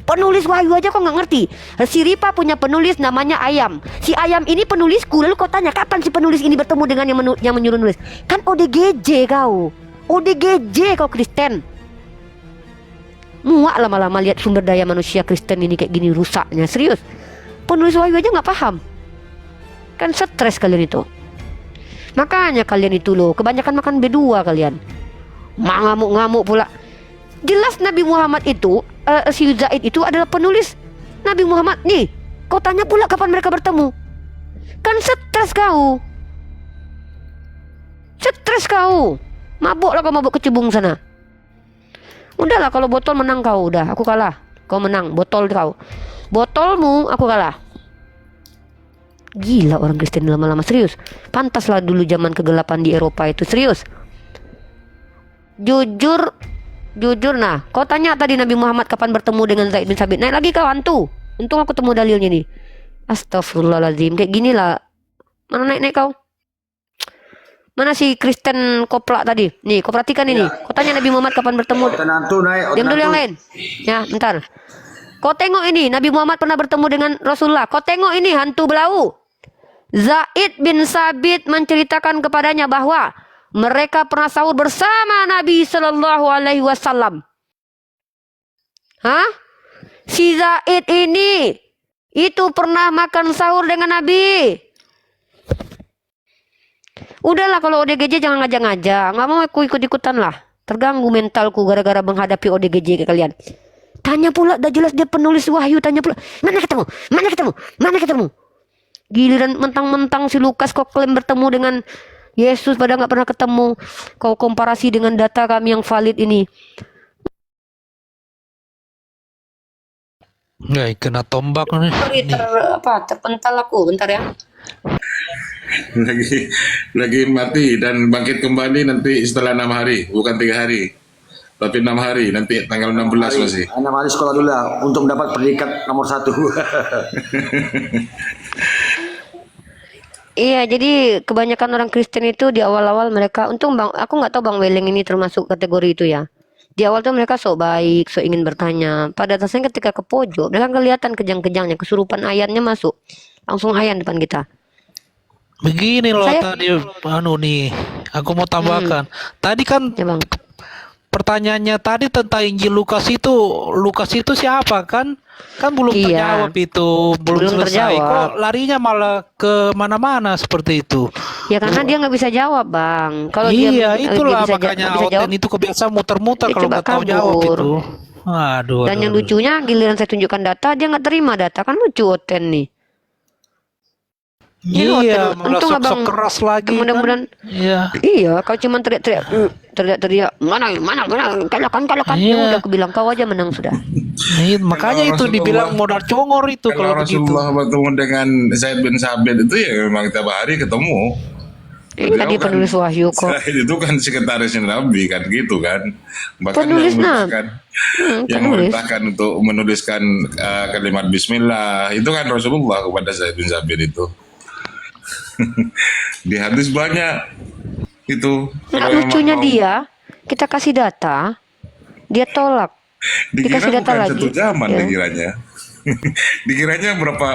Penulis wahyu aja kok nggak ngerti. Si Ripa punya penulis namanya Ayam. Si Ayam ini penulisku. Lalu kau tanya kapan si penulis ini bertemu dengan yang menyuruh nulis? Kan ODGJ kau. ODGJ kau Kristen. Muak lama-lama lihat sumber daya manusia Kristen ini kayak gini rusaknya. Serius. Penulis wahyu aja nggak paham. Kan stres kalian itu. Makanya kalian itu loh kebanyakan makan B2 kalian. Ngamuk-ngamuk pula. Jelas Nabi Muhammad itu si Zaid itu adalah penulis Nabi Muhammad nih. Kau tanya pula kapan mereka bertemu? Kan stres kau. Stres kau. Mabuklah kau mabuk kecebung sana. Udahlah kalau botol menang kau udah, aku kalah. Kau menang, botol kau. Botolmu aku kalah. Gila orang Kristen lama-lama serius. Pantaslah dulu zaman kegelapan di Eropa itu serius. Jujur nah, kau tanya tadi Nabi Muhammad kapan bertemu dengan Zaid bin Sabit. Naik lagi kau hantu. Untung aku temu dalilnya nih. Astagfirullahaladzim. Kayak gini lah. Mana naik-naik kau? Mana si Kristen koplak tadi? Nih, kau perhatikan ini. Kau tanya Nabi Muhammad kapan bertemu. Tenantu naik. Diam dulu yang lain. Ya, bentar. Kau tengok ini, Nabi Muhammad pernah bertemu dengan Rasulullah. Kau tengok ini hantu belau. Zaid bin Sabit menceritakan kepadanya bahwa mereka pernah sahur bersama Nabi Sallallahu Alaihi Wasallam. Hah? Si Zaid ini itu pernah makan sahur dengan Nabi. Udahlah kalau ODGJ jangan ngajak-ngajak. Nggak mau aku ikut-ikutan lah. Terganggu mentalku gara-gara menghadapi ODGJ ke kalian. Tanya pula, dah jelas dia penulis wahyu. Tanya pula, mana ketemu? Mana ketemu? Mana ketemu? Giliran mentang-mentang si Lukas kau klaim bertemu dengan Yesus padahal nggak pernah ketemu. Kau komparasi dengan data kami yang valid ini. Nggak kena tombak nih. Terpental aku. Bentar ya. lagi mati dan bangkit kembali nanti setelah 6 hari, bukan 3 hari, tapi 6 hari nanti tanggal 16 masih. Anda mari sekolah dulu lah untuk mendapat predikat nomor 1. Iya, jadi kebanyakan orang Kristen itu di awal-awal mereka, untung bang, aku nggak tahu Bang Weleng ini termasuk kategori itu ya. Di awal tuh mereka sok baik, sok ingin bertanya. Pada dasarnya ketika ke pojok, mereka kelihatan kejang-kejangnya, kesurupan ayannya masuk, langsung ayan depan kita. Begini loh Saya- tadi nih, aku mau tambahkan. Tadi kan Ya Bang. pertanyaannya tadi tentang Injil Lukas itu siapa kan? Kan belum Iya. terjawab itu, belum Belum selesai. terjawab. Kok larinya malah ke mana-mana seperti itu? Ya karena dia nggak bisa jawab Bang. Kalau dia Iya, dia itulah bisa makanya nggak bisa jawab. Oten itu kebiasaan muter-muter Dia kalau coba nggak tahu jawab kabur. itu. Aduh. Dan yang lucunya giliran saya tunjukkan data dia nggak terima data, kan lucu Oten nih. Ini Iya, Oten, malah untung sok-sok abang keras lagi. mudah-mudahan Kan? Iya. iya, kau cuma teriak-teriak mana kalakan Iya. udah aku bilang kau aja menang sudah. Iya, makanya itu Rasulullah- dibilang modal congor itu Kalau kalau begitu. Rasulullah bertemu dengan Zaid bin Sabit itu ya memang tiap hari ketemu. Ini tadi Beliau penulis wahyu kok. Zaid itu kan sekretarisnya Nabi kan gitu kan. Bahkan Penulis yang Nabi. memerintahkan, yang penulis. memerintahkan untuk menuliskan kalimat Bismillah itu kan Rasulullah kepada Zaid bin Sabit itu. Di hadis banyak itu. Nah, Kalau memang lucunya mau- dia, kita kasih data, Dia tolak. Dikira Dikasih data bukan lagi. satu zaman Ya. dikiranya. Dikiranya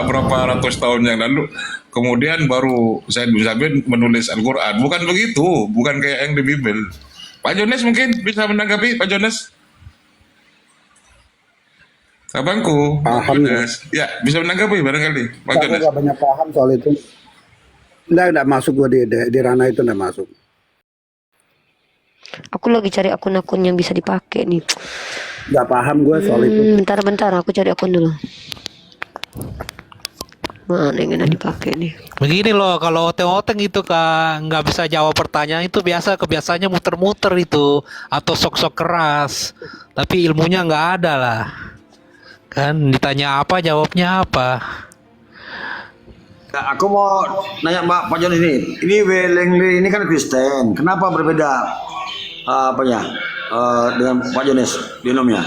berapa ratus tahun yang lalu. Kemudian baru Said Zabin menulis Al-Quran. Bukan begitu, bukan kayak yang di Bible. Pak Jones mungkin bisa menanggapi, Pak Jones. Abangku, Pak Paham. Jones. Ya, bisa menanggapi barangkali, Pak Aku Jones. nggak banyak paham soal itu. Nggak masuk gue di ranah itu, nggak masuk. Aku lagi cari akun-akun yang bisa dipakai nih. Nggak paham gue soal itu. Bentar, aku cari akun dulu. Mana yang enak dipakai nih? Begini loh, kalau oteng-oteng itu kan nggak bisa jawab pertanyaan itu kebiasaannya muter-muter itu atau sok-sok keras, tapi ilmunya nggak ada lah. Kan ditanya apa jawabnya apa. Nah, aku mau nanya Pak Jones ini Welengri ini kan Kristen, kenapa berbeda dengan Pak Jones genomnya?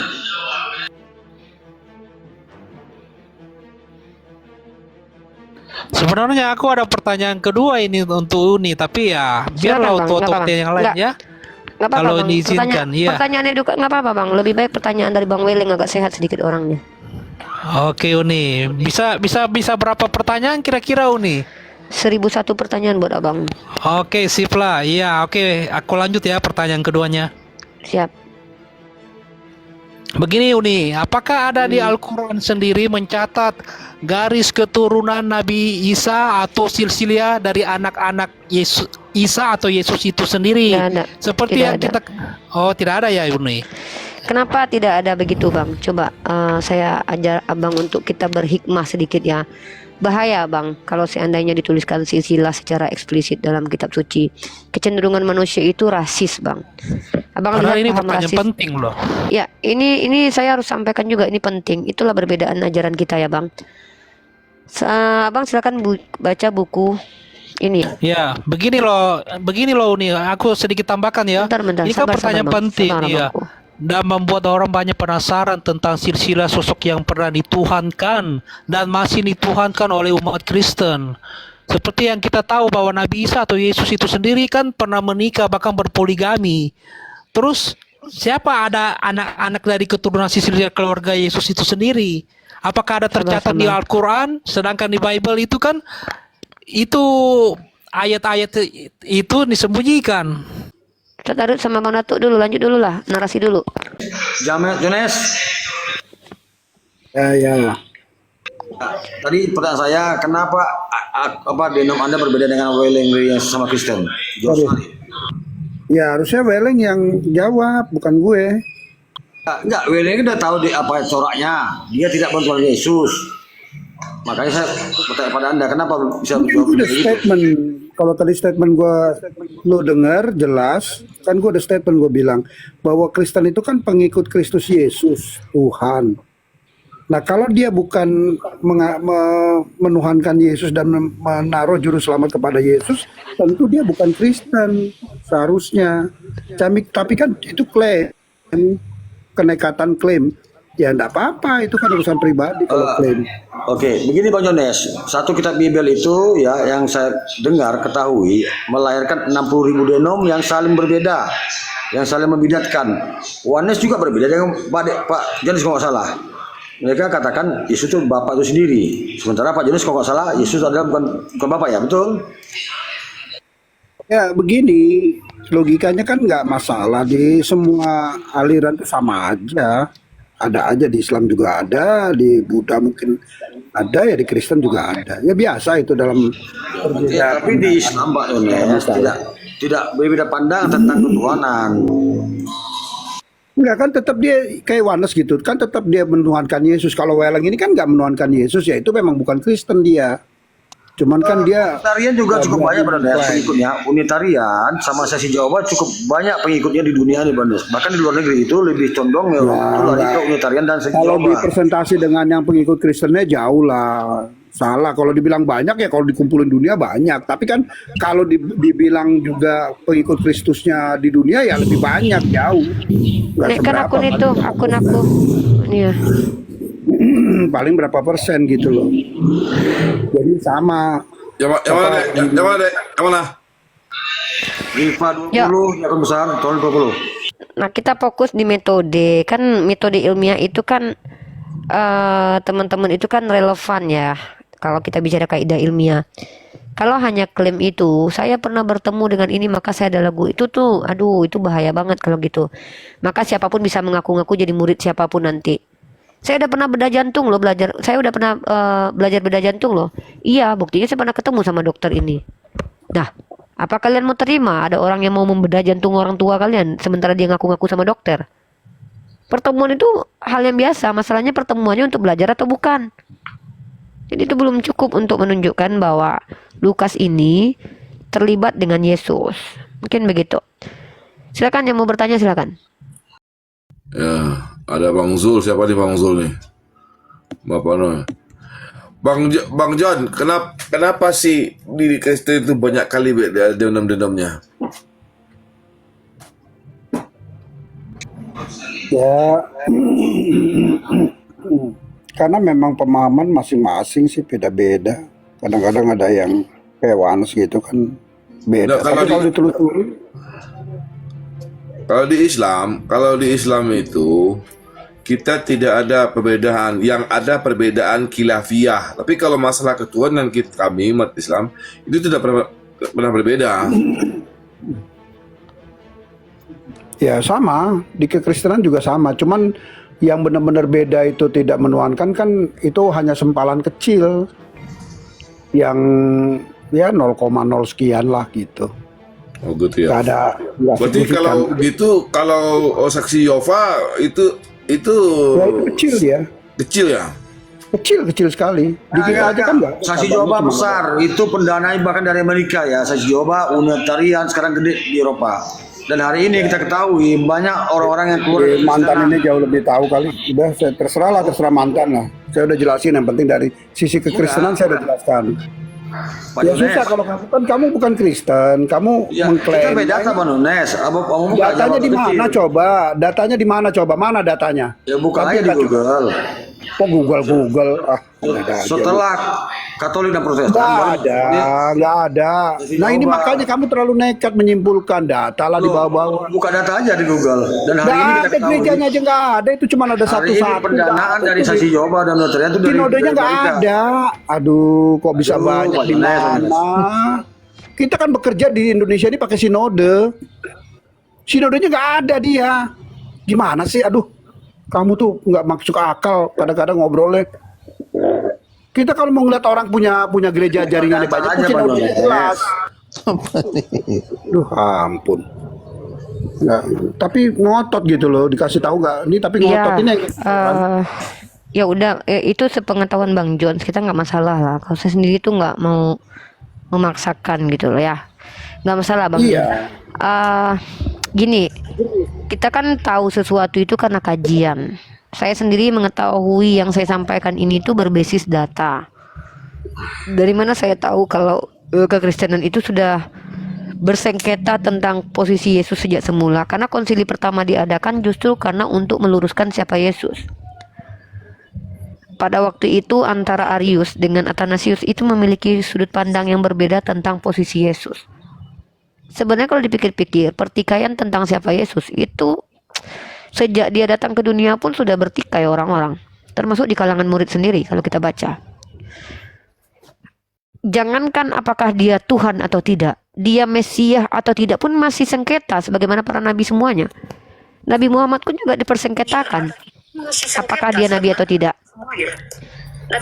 Sebenarnya aku ada pertanyaan kedua ini untuk Uni, tapi ya biarlah Silakan, Bang. untuk Nggak apa-apa. yang lain Nggak. ya. Nggak apa-apa, Kalau Bang. diizinkan, iya. Pertanyaan eduka nggak apa-apa, Bang. Lebih baik pertanyaan dari Bang Weleng agak sehat sedikit orangnya. Oke Uni, bisa berapa pertanyaan kira-kira Uni? 1001 pertanyaan buat Abang. Oke, sip lah. Iya, oke. Aku lanjut ya pertanyaan keduanya. Siap. Begini Uni, apakah ada di Al-Quran sendiri mencatat garis keturunan Nabi Isa atau silsilah dari anak-anak Yesus Isa atau Yesus itu sendiri? Tidak ada. Seperti Tidak yang ada. kita tidak ada ya Uni. Kenapa tidak ada begitu, Bang? Coba saya ajar Abang untuk kita berhikmah sedikit ya. Bahaya, Bang, kalau seandainya dituliskan silsilah secara eksplisit dalam kitab suci. Kecenderungan manusia itu rasis, Bang. Abang Padahal lihat ini paham pertanyaan rasis. penting loh. Ya, ini saya harus sampaikan juga, ini penting. Itulah perbedaan ajaran kita ya, Bang. Abang silakan baca buku ini. Ya, begini loh Uni. Aku sedikit tambahkan ya. Bentar, Ini kan sabar, pertanyaan Bang. penting Sabar, ya. Abangku. Dan membuat orang banyak penasaran tentang silsilah sosok yang pernah dituhankan dan masih dituhankan oleh umat Kristen. Seperti yang kita tahu bahwa Nabi Isa atau Yesus itu sendiri kan pernah menikah bahkan berpoligami. Terus siapa ada anak-anak dari keturunan silsilah keluarga Yesus itu sendiri? Apakah ada tercatat di Al-Quran? Sedangkan di Bible itu kan itu ayat-ayat itu disembunyikan. Kita taruh sama Bang Datuk dulu, lanjut dulu lah, narasi dulu. Jones, Ya. tadi pertanyaan saya, kenapa denom Anda berbeda dengan Welengri yang sama Kristen? Jauh sekali. Ya harusnya Weleng yang jawab, bukan gue. Enggak, Welengri udah tahu di apa coraknya. Dia tidak bantuan Yesus. Makanya saya bertanya pada Anda, kenapa bisa Mungkin gue udah statement. Kalau tadi statement gue lo dengar jelas, kan gue udah statement gue bilang bahwa Kristen itu kan pengikut Kristus Yesus, Tuhan. Nah kalau dia bukan menuhankan Yesus dan menaruh juru selamat kepada Yesus, tentu dia bukan Kristen seharusnya. Tapi kan itu klaim, kenekatan klaim. Ya enggak apa-apa, itu kan urusan pribadi kalau klaim. Oke, begini Bang Jones. Satu kitab Bible itu ya yang saya dengar ketahui melahirkan 60.000 denom yang saling berbeda, yang saling membidatkan. Oneness juga berbeda dengan Pak Jones kalau nggak salah. Mereka katakan Yesus itu Bapak itu sendiri. Sementara Pak Jones kalau nggak salah Yesus adalah bukan Bapak ya, betul? Ya begini, logikanya kan nggak masalah, di semua aliran itu sama aja. Ada aja, di Islam juga ada, di Buddha mungkin ada, ya di Kristen juga ada. Ya biasa itu dalam Ya, tapi di Islam Pak Jones tidak berbeda pandangan tentang ketuhanan. Enggak, kan tetap dia kayak Oneness gitu, kan tetap dia menuhankan Yesus. Kalau Weleng ini kan nggak menuhankan Yesus, ya itu memang bukan Kristen dia. Cuman kan dia Unitarian juga cukup banyak pengikutnya. Unitarian sama sesi Jawa cukup banyak pengikutnya di dunia nih Bang. Bahkan di luar negeri itu lebih condong ya, lari ke Unitarian dan sesi kalau Jawa. dipresentasi dengan yang pengikut Kristennya jauh lah. Salah kalau dibilang banyak, ya kalau dikumpulin dunia banyak. Tapi kan kalau dibilang juga pengikut Kristusnya di dunia ya lebih banyak, jauh. Nggak Nek kan seberapa, akun itu, akun aku. Ini ya. paling berapa persen gitu loh. Jadi sama. Yang mana? Rifa 20, Ya. yang besar, tahun 20. Nah, kita fokus di metode. Kan metode ilmiah itu kan teman-teman itu kan relevan ya. Kalau kita bicara kaidah ilmiah. Kalau hanya klaim itu, saya pernah bertemu dengan ini maka saya ada lagu itu tuh, aduh itu bahaya banget kalau gitu. Maka siapapun bisa mengaku-ngaku jadi murid siapapun nanti. Saya udah pernah bedah jantung loh belajar. Saya udah pernah belajar bedah jantung loh. Iya, buktinya saya pernah ketemu sama dokter ini. Nah, apa kalian mau terima ada orang yang mau membedah jantung orang tua kalian sementara dia ngaku-ngaku sama dokter? Pertemuan itu hal yang biasa. Masalahnya pertemuannya untuk belajar atau bukan. Jadi itu belum cukup untuk menunjukkan bahwa Lukas ini terlibat dengan Yesus. Mungkin begitu. Silakan yang mau bertanya silakan. Ya, ada Bang Zul. Siapa nih Bang Zul nih? Bapak Noah. Bang John, kenapa sih di Kristen itu banyak kali denom-denomnya? Ya, karena memang pemahaman masing-masing sih beda-beda. Kadang-kadang ada yang hewan gitu kan beda. Nah, Tapi kalau ditelusuri, kalau di Islam itu kita tidak ada perbedaan, yang ada perbedaan khilafiyah. Tapi kalau masalah ketuhanan kami umat Islam itu tidak pernah berbeda. ya sama. Di kekristenan juga sama. Cuman yang benar-benar beda itu tidak menuankan kan itu hanya sempalan kecil. Yang ya 0,0 sekian lah gitu. Oh gitu ya. Gak ada. Berarti kalau gitu, kalau saksi Yehova itu ya, itu kecil ya. kecil ya. Kecil sekali. Di kita aja kan enggak. Saksi Jehovah besar, itu pendanai bahkan dari Amerika ya. Saksi Jehovah, Unitarian sekarang gede di Eropa. Dan hari ini kita ketahui banyak orang-orang yang keluar dari Mantan Kristen. ini jauh lebih tahu kali. Udah terserah mantan lah. Saya udah jelasin, yang penting dari sisi kekristenan saya udah jelaskan. Pak Ya Nunes. susah kalau kamu bukan Kristen, kamu Ya, kita mengklaim. beda Pak Nunes. Kamu buka Datanya jawab di mana kecil. coba? Datanya di mana coba? Mana datanya? Ya buka Tapi aja di nggak coba. Google. Kok Google? Ah, ada aja. Setelah Katolik dan Protestan Nggak ada. Nah ini Jehovah. makanya kamu terlalu nekat menyimpulkan data lah di bawah-bawah. buka data aja di Google. Dan hari Nggak ini kita ada, ketahui gerejanya aja nggak ada. Itu cuma ada hari ini satu-satu. pendanaan dari Saksi Jehovah dan Unitarian itu dari Sinodenya nggak Amerika. ada. Aduh, kok bisa Aduh, banyak Pak di Nunes. mana? Kita kan bekerja di Indonesia ini pakai sinode. Sinodenya nggak ada dia. Gimana sih? Aduh, kamu tuh nggak masuk akal. Kadang-kadang ngobrolnya. Kita kalau mau ngeliat orang punya gereja jaringannya Data banyak, aja, tuh Pak sinodenya Nunes. jelas. Duh, ampun. Nggak, tapi ngotot gitu loh, dikasih tahu nggak? Ini tapi ngotot Ya, ini. ya udah, itu sepengetahuan Bang Jones, kita nggak masalah lah. Kalau saya sendiri tuh nggak mau memaksakan gitu loh ya, nggak masalah Bang. Iya. Gini, kita kan tahu sesuatu itu karena kajian. Saya sendiri mengetahui yang saya sampaikan ini tuh berbasis data. Dari mana saya tahu kalau kekristenan itu sudah bersengketa tentang posisi Yesus sejak semula? Karena konsili pertama diadakan justru karena untuk meluruskan siapa Yesus. Pada waktu itu antara Arius dengan Athanasius itu memiliki sudut pandang yang berbeda tentang posisi Yesus. Sebenarnya kalau dipikir-pikir, pertikaian tentang siapa Yesus itu sejak dia datang ke dunia pun sudah bertikai orang-orang, termasuk di kalangan murid sendiri kalau kita baca. Jangankan apakah dia Tuhan atau tidak, dia Mesias atau tidak pun masih sengketa sebagaimana para nabi semuanya. Nabi Muhammad pun juga dipersengketakan. Apakah dia nabi atau tidak?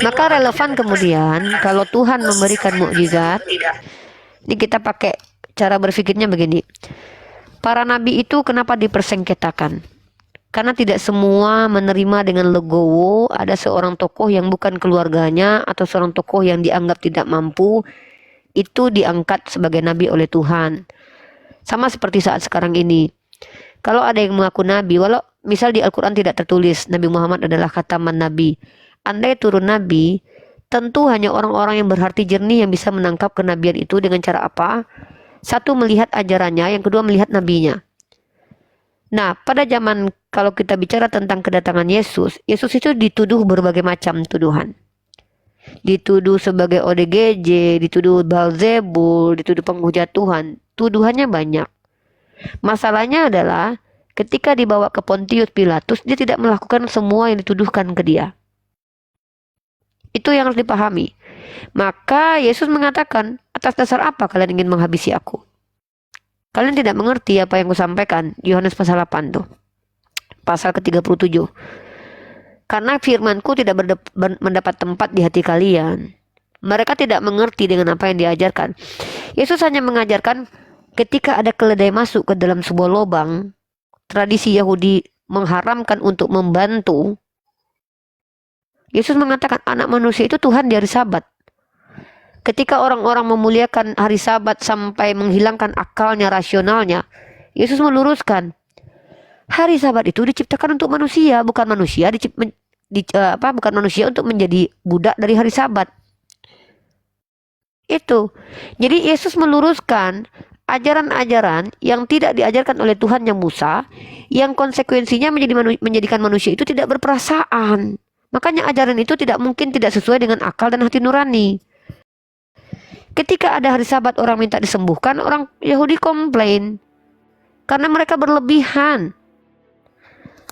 Maka relevan kemudian kalau Tuhan memberikan mukjizat, ini kita pakai cara berpikirnya begini. Para nabi itu kenapa dipersengketakan? Karena tidak semua menerima dengan legowo. Ada seorang tokoh yang bukan keluarganya atau seorang tokoh yang dianggap tidak mampu itu diangkat sebagai nabi oleh Tuhan. Sama seperti saat sekarang ini. Kalau ada yang mengaku nabi, walau misal di Al-Quran tidak tertulis Nabi Muhammad adalah khataman nabi. Andai turun nabi, tentu hanya orang-orang yang berhati jernih yang bisa menangkap kenabian itu dengan cara apa? Satu, melihat ajarannya, yang kedua melihat nabinya. Nah, pada zaman kalau kita bicara tentang kedatangan Yesus, Yesus itu dituduh berbagai macam tuduhan. Dituduh sebagai ODGJ, dituduh Beelzebul, dituduh penghujat Tuhan. Tuduhannya banyak. Masalahnya adalah ketika dibawa ke Pontius Pilatus, dia tidak melakukan semua yang dituduhkan ke dia. Itu yang harus dipahami. Maka Yesus mengatakan, atas dasar apa kalian ingin menghabisi aku? Kalian tidak mengerti apa yang kusampaikan. Yohanes pasal 8 tuh. Pasal ke-37. Karena firmanku tidak mendapat tempat di hati kalian. Mereka tidak mengerti dengan apa yang diajarkan. Yesus hanya mengajarkan ketika ada keledai masuk ke dalam sebuah lubang, tradisi Yahudi mengharamkan untuk membantu. Yesus mengatakan anak manusia itu Tuhan di hari Sabat. Ketika orang-orang memuliakan hari Sabat sampai menghilangkan akalnya, rasionalnya, Yesus meluruskan hari Sabat itu diciptakan untuk manusia, bukan manusia bukan manusia untuk menjadi budak dari hari Sabat. Itu. Jadi Yesus meluruskan ajaran-ajaran yang tidak diajarkan oleh Tuhan yang Musa, yang konsekuensinya menjadikan manusia itu tidak berperasaan. Makanya ajaran itu tidak mungkin tidak sesuai dengan akal dan hati nurani. Ketika ada hari Sabat orang minta disembuhkan, orang Yahudi komplain karena mereka berlebihan.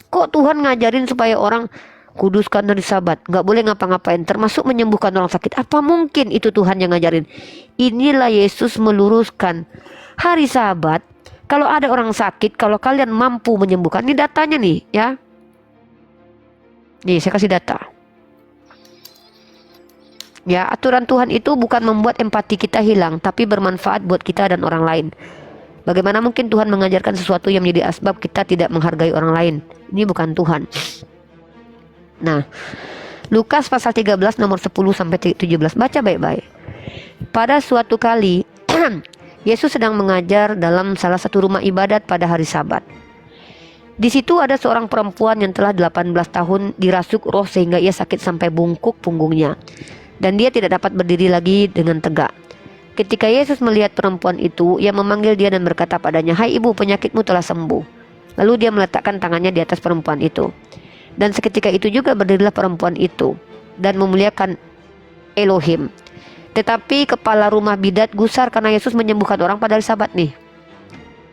Kok Tuhan ngajarin supaya orang kuduskan hari Sabat, nggak boleh ngapa-ngapain, termasuk menyembuhkan orang sakit? Apa mungkin itu Tuhan yang ngajarin? Inilah Yesus meluruskan hari Sabat. Kalau ada orang sakit, kalau kalian mampu menyembuhkan, ini datanya nih ya. Nih saya kasih data. Ya, aturan Tuhan itu bukan membuat empati kita hilang, tapi bermanfaat buat kita dan orang lain. Bagaimana mungkin Tuhan mengajarkan sesuatu yang menjadi asbab kita tidak menghargai orang lain? Ini bukan Tuhan. Nah, Lukas pasal 13 nomor 10 sampai 17. Baca baik-baik. Pada suatu kali Yesus sedang mengajar dalam salah satu rumah ibadat pada hari Sabat. Di situ ada seorang perempuan yang telah 18 tahun dirasuk roh sehingga ia sakit sampai bungkuk punggungnya. Dan dia tidak dapat berdiri lagi dengan tegak. Ketika Yesus melihat perempuan itu, ia memanggil dia dan berkata padanya, "Hai ibu, penyakitmu telah sembuh." Lalu dia meletakkan tangannya di atas perempuan itu. Dan seketika itu juga berdirilah perempuan itu dan memuliakan Elohim. Tetapi kepala rumah bidat gusar karena Yesus menyembuhkan orang pada hari Sabat nih.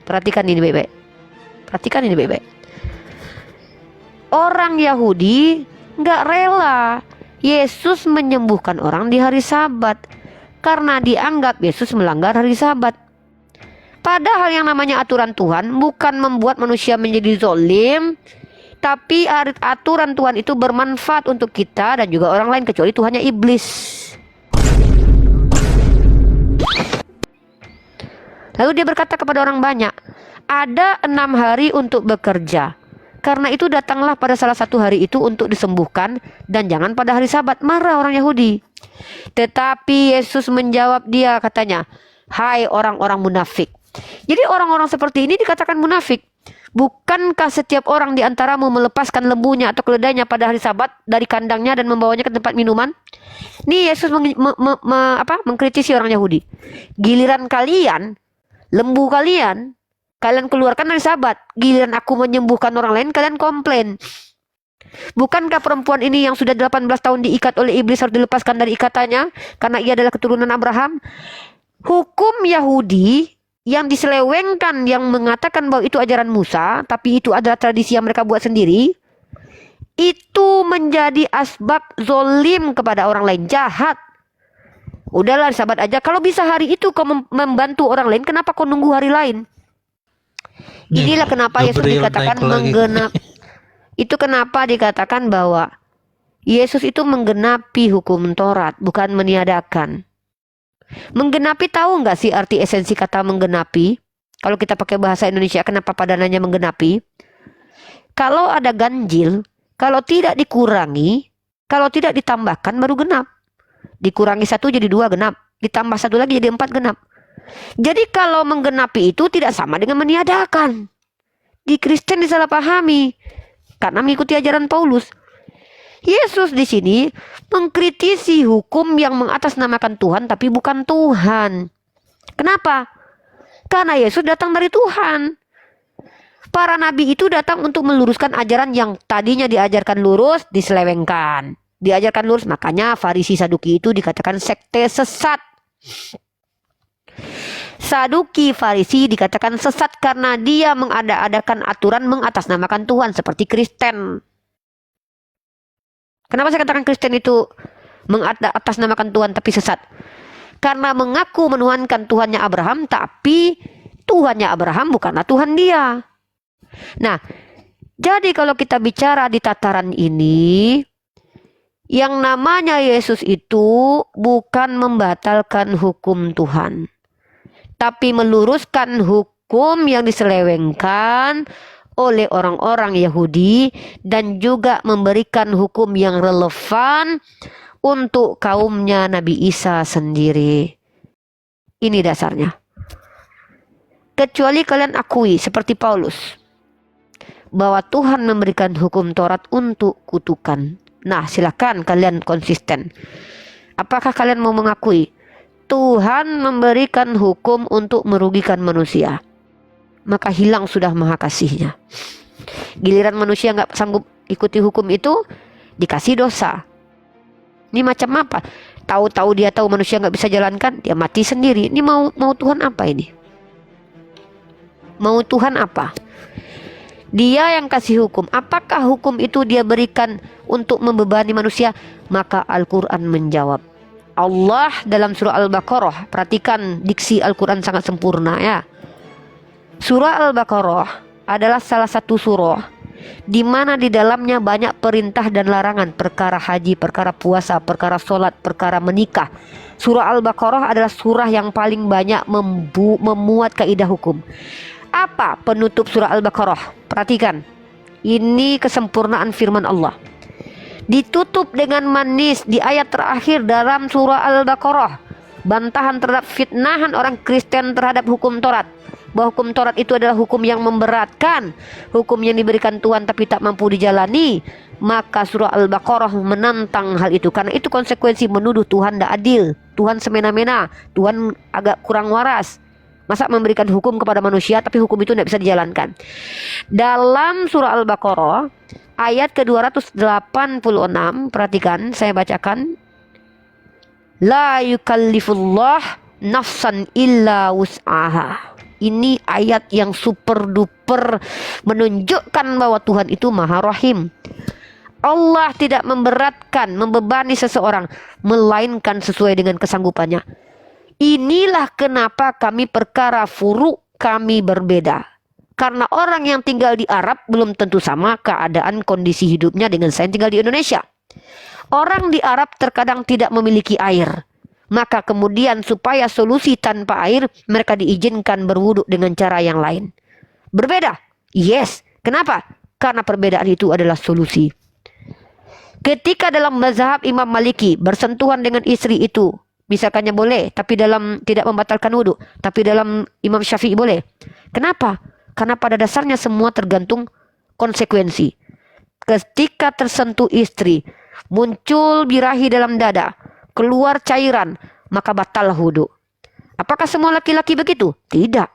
Perhatikan ini baik-baik. Perhatikan ini baik-baik. Orang Yahudi nggak rela Yesus menyembuhkan orang di hari Sabat karena dianggap Yesus melanggar hari Sabat. Padahal yang namanya aturan Tuhan bukan membuat manusia menjadi zolim, tapi aturan Tuhan itu bermanfaat untuk kita dan juga orang lain, kecuali Tuhannya iblis. Lalu dia berkata kepada orang banyak, ada 6 hari untuk bekerja. Karena itu datanglah pada salah satu hari itu untuk disembuhkan dan jangan pada hari Sabat. Marah orang Yahudi. Tetapi Yesus menjawab dia, katanya, "Hai orang-orang munafik." Jadi orang-orang seperti ini dikatakan munafik. Bukankah setiap orang di antaramu melepaskan lembunya atau keledainya pada hari Sabat dari kandangnya dan membawanya ke tempat minuman? Nih Yesus mengkritisi orang Yahudi. Giliran kalian, lembu kalian keluarkan dari Sabat. Giliran aku menyembuhkan orang lain, kalian komplain. Bukankah perempuan ini yang sudah 18 tahun diikat oleh iblis harus dilepaskan dari ikatannya karena ia adalah keturunan Abraham? Hukum Yahudi yang diselewengkan, yang mengatakan bahwa itu ajaran Musa, tapi itu adalah tradisi yang mereka buat sendiri, itu menjadi asbab zolim kepada orang lain, jahat. Udahlah Sabat aja. Kalau bisa hari itu kau membantu orang lain, kenapa kau nunggu hari lain? Inilah kenapa Yesus dikatakan menggenap. Itu kenapa dikatakan bahwa Yesus itu menggenapi hukum Taurat, bukan meniadakan. Menggenapi, tahu nggak sih arti esensi kata menggenapi? Kalau kita pakai bahasa Indonesia, kenapa padanannya menggenapi? Kalau ada ganjil, kalau tidak dikurangi, kalau tidak ditambahkan baru genap. Dikurangi 1 jadi 2 genap, ditambah 1 lagi jadi 4 genap. Jadi kalau menggenapi itu tidak sama dengan meniadakan. Di Kristen disalahpahami karena mengikuti ajaran Paulus. Yesus di sini mengkritisi hukum yang mengatasnamakan Tuhan tapi bukan Tuhan. Kenapa? Karena Yesus datang dari Tuhan. Para nabi itu datang untuk meluruskan ajaran yang tadinya diajarkan lurus, diselewengkan. Diajarkan lurus, makanya Farisi Saduki itu dikatakan sekte sesat. Saduki Farisi dikatakan sesat karena dia mengada-adakan aturan mengatasnamakan Tuhan seperti Kristen. Kenapa saya katakan Kristen itu mengatasnamakan Tuhan tapi sesat? Karena mengaku menuhankan Tuhannya Abraham, tapi Tuhannya Abraham bukanlah Tuhan dia. Nah, jadi kalau kita bicara di tataran ini, yang namanya Yesus itu bukan membatalkan hukum Tuhan, tapi meluruskan hukum yang diselewengkan oleh orang-orang Yahudi dan juga memberikan hukum yang relevan untuk kaumnya Nabi Isa sendiri. Ini dasarnya. Kecuali kalian akui seperti Paulus bahwa Tuhan memberikan hukum Taurat untuk kutukan. Nah, silakan kalian konsisten. Apakah kalian mau mengakui Tuhan memberikan hukum untuk merugikan manusia? Maka hilang sudah maha kasihnya. Giliran manusia nggak sanggup ikuti hukum itu, dikasih dosa. Ini macam apa? Tahu-tahu dia tahu manusia nggak bisa jalankan, dia mati sendiri. Ini mau Tuhan apa ini? Mau Tuhan apa? Dia yang kasih hukum. Apakah hukum itu dia berikan untuk membebani manusia? Maka Al-Quran menjawab. Allah dalam surah Al-Baqarah, perhatikan diksi Al-Quran sangat sempurna ya. Surah Al-Baqarah adalah salah satu surah di mana di dalamnya banyak perintah dan larangan, perkara haji, perkara puasa, perkara sholat, perkara menikah. Surah Al-Baqarah adalah surah yang paling banyak memuat kaidah hukum. Apa penutup surah Al-Baqarah? Perhatikan, ini kesempurnaan firman Allah. Ditutup dengan manis di ayat terakhir dalam surah Al-Baqarah. Bantahan terhadap fitnahan orang Kristen terhadap hukum Taurat. Bahwa hukum Taurat itu adalah hukum yang memberatkan, hukum yang diberikan Tuhan tapi tak mampu dijalani. Maka surah Al-Baqarah menantang hal itu. Karena itu konsekuensi menuduh Tuhan tidak adil, Tuhan semena-mena, Tuhan agak kurang waras. Masa memberikan hukum kepada manusia tapi hukum itu tidak bisa dijalankan. Dalam surah Al-Baqarah ayat ke-286, perhatikan saya bacakan. La yukallifullah nafsan illa wus'aha. Ini ayat yang super duper menunjukkan bahwa Tuhan itu Maha Rahim. Allah tidak memberatkan, membebani seseorang, melainkan sesuai dengan kesanggupannya. Inilah kenapa kami perkara furu kami berbeda. Karena orang yang tinggal di Arab belum tentu sama keadaan kondisi hidupnya dengan saya yang tinggal di Indonesia. Orang di Arab terkadang tidak memiliki air. Maka kemudian supaya solusi tanpa air, mereka diizinkan berwudu dengan cara yang lain. Berbeda? Yes. Kenapa? Karena perbedaan itu adalah solusi. Ketika dalam mazhab Imam Maliki bersentuhan dengan istri itu, misalkannya boleh, tapi dalam tidak membatalkan wudhu. Tapi dalam Imam Syafi'i boleh. Kenapa? Karena pada dasarnya semua tergantung konsekuensi. Ketika tersentuh istri, muncul birahi dalam dada, keluar cairan, maka batal wudhu. Apakah semua laki-laki begitu? Tidak.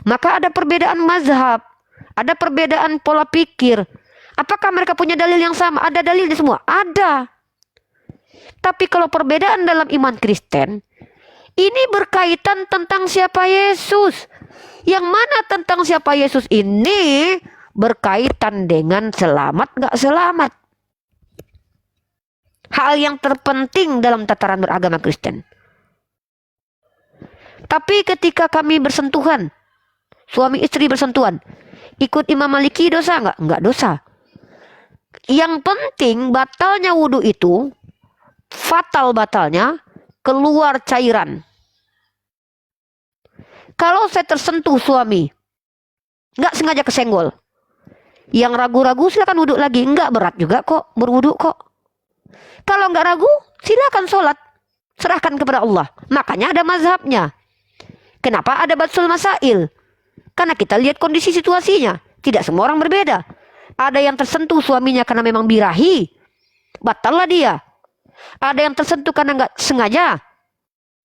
Maka ada perbedaan mazhab, ada perbedaan pola pikir. Apakah mereka punya dalil yang sama? Ada dalilnya semua? Ada. Tapi kalau perbedaan dalam iman Kristen, ini berkaitan tentang siapa Yesus. Yang mana tentang siapa Yesus ini berkaitan dengan selamat nggak selamat. Hal yang terpenting dalam tataran beragama Kristen. Tapi ketika kami bersentuhan, suami istri bersentuhan, ikut Imam Maliki dosa nggak? Nggak dosa. Yang penting batalnya wudhu itu, fatal batalnya, keluar cairan. Kalau saya tersentuh suami, nggak sengaja kesenggol, yang ragu-ragu silakan wudhu lagi, nggak berat juga kok, berwudhu kok. Kalau nggak ragu, silakan sholat, serahkan kepada Allah. Makanya ada mazhabnya. Kenapa ada batsul masail? Karena kita lihat kondisi situasinya. Tidak semua orang berbeda. Ada yang tersentuh suaminya karena memang birahi, batallah dia. Ada yang tersentuh karena nggak sengaja.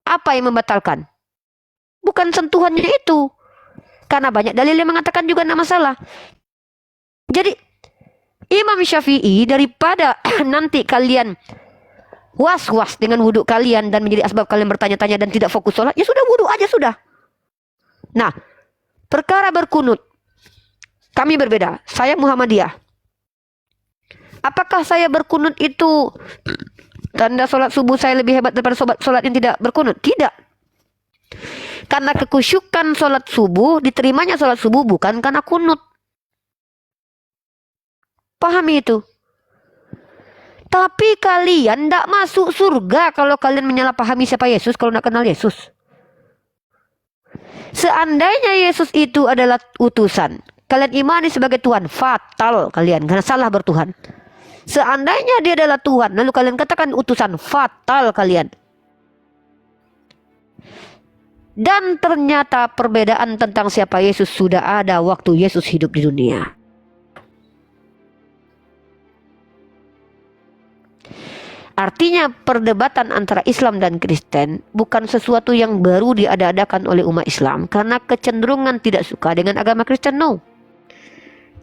Apa yang membatalkan? Bukan sentuhannya itu. Karena banyak dalil yang mengatakan juga tidak masalah. Jadi Imam Syafi'i daripada nanti kalian was-was dengan wudhu kalian dan menjadi asbab kalian bertanya-tanya dan tidak fokus sholat, ya sudah wudhu aja sudah. Nah, perkara berkunut, kami berbeda. Saya Muhammadiyah. Apakah saya berkunut itu tanda sholat subuh saya lebih hebat daripada sholat yang tidak berkunut? Tidak. Karena kekusyukan sholat subuh, diterimanya sholat subuh bukan karena kunut. Pahami itu. Tapi kalian tidak masuk surga kalau kalian menyalahpahami siapa Yesus kalau tidak kenal Yesus. Seandainya Yesus itu adalah utusan, kalian imani sebagai Tuhan, fatal kalian karena salah bertuhan. Seandainya dia adalah Tuhan, lalu kalian katakan utusan, fatal kalian. Dan ternyata perbedaan tentang siapa Yesus sudah ada waktu Yesus hidup di dunia. Artinya perdebatan antara Islam dan Kristen bukan sesuatu yang baru diada-adakan oleh umat Islam karena kecenderungan tidak suka dengan agama Kristen, no.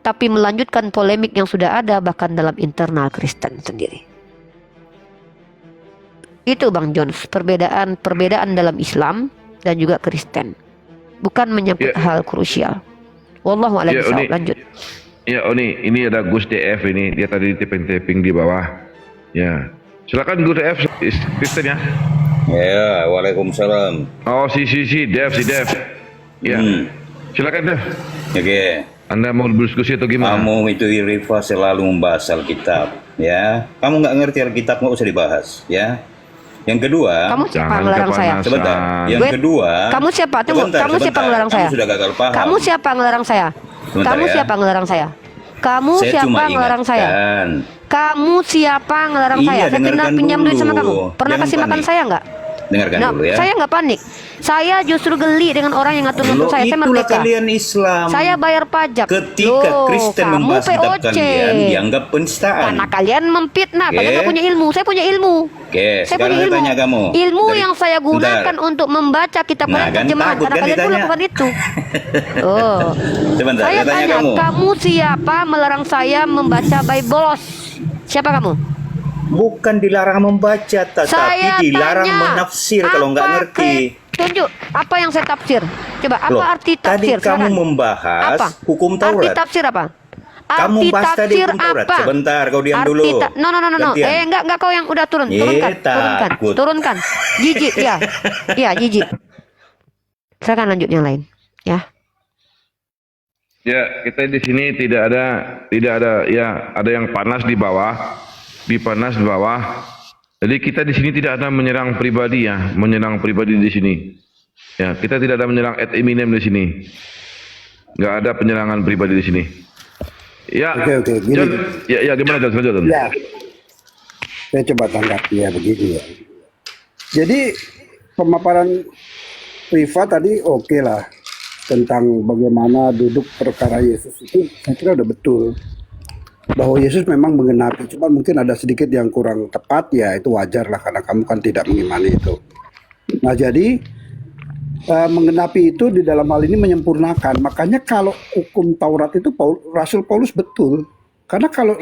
Tapi melanjutkan polemik yang sudah ada bahkan dalam internal Kristen sendiri. Itu Bang Jones, perbedaan dalam Islam dan juga Kristen. Bukan menyangkut hal krusial. Wallahu a'lam bishawab. Lanjut. Ya, Oni, ini ada Gus DF ini, dia tadi tapping di bawah. Ya. Silakan Gus DF Kristen ya. Ya, waalaikumsalam. Oh, si Dev. Ya. Silakan Dev. Oke. Anda mau berdiskusi atau gimana? Kamu itu Rifa selalu membahas Alkitab, ya. Kamu nggak ngerti Alkitab, nggak usah dibahas, ya. Yang kedua, kamu siapa yang melarang saya? Sebentar. Yang kedua, kamu siapa? Tunggu, kamu siapa yang melarang saya? Kamu sudah gagal paham. Kamu siapa yang melarang saya? Sebentar, kamu ya. siapa yang melarang saya? Kamu Saya siapa cuma yang melarang saya? ingatkan. Kamu siapa yang melarang Iya, saya? Saya pernah dengarkan pinjam duit sama dulu. kamu? Pernah Jangan kasih makan panik. saya nggak? Dengarkan Nah, dulu ya. saya nggak panik. Saya justru geli dengan orang yang ngatur-ngatur saya. Saya Itulah merdeka. kalian Islam. Saya bayar pajak. Ketika Loh, Kristen kamu membahas kitab POC. kalian, dianggap penistaan. Karena kalian memfitnah. Oke. Kalian nggak punya ilmu. Saya punya ilmu. Oke, Saya sekarang punya saya ilmu. tanya kamu. Ilmu Dari- yang saya gunakan Bentar. untuk membaca kitab Nah, kalian kan terjemahan. takut Karena kan kalian pun ditanya. lakukan itu. Oh. Sebentar, Saya saya tanya tanya, kamu. kamu siapa melarang saya membaca Bible? Siapa kamu? Bukan dilarang membaca, tetapi Saya dilarang tanya, menafsir kalau nggak apa ngerti. Tunjuk, apa yang saya tafsir? Coba, apa Loh, arti tadi tafsir? kamu Silakan. membahas Apa? hukum Arti Taurat. tafsir apa? Kamu Arti bahas tadi tafsir hukum Taurat. apa? Sebentar, kau diam Arti dulu. No. Gantian. Enggak kau yang udah turun. Turunkan. Takut. Turunkan. Jijik, ya. Iya, jijik. Silakan lanjut yang lain, ya. Ya, kita di sini tidak ada ya, ada yang panas di bawah, dipanas di bawah. Jadi kita di sini tidak ada menyerang pribadi ya, menyerang pribadi di sini. Ya, kita tidak ada menyerang ad hominem di sini. Nggak ada penyerangan pribadi di sini. Ya, Oke, gini. John, ya gimana John? Ya, saya coba tanggapi ya begini ya. Jadi pemaparan Rifa tadi oke lah tentang bagaimana duduk perkara Yesus itu, saya kira udah betul bahwa Yesus memang menggenapi, cuma mungkin ada sedikit yang kurang tepat, ya itu wajar lah karena kamu kan tidak mengimani itu. Nah jadi menggenapi itu di dalam hal ini menyempurnakan. Makanya kalau hukum Taurat itu Rasul Paulus betul, karena kalau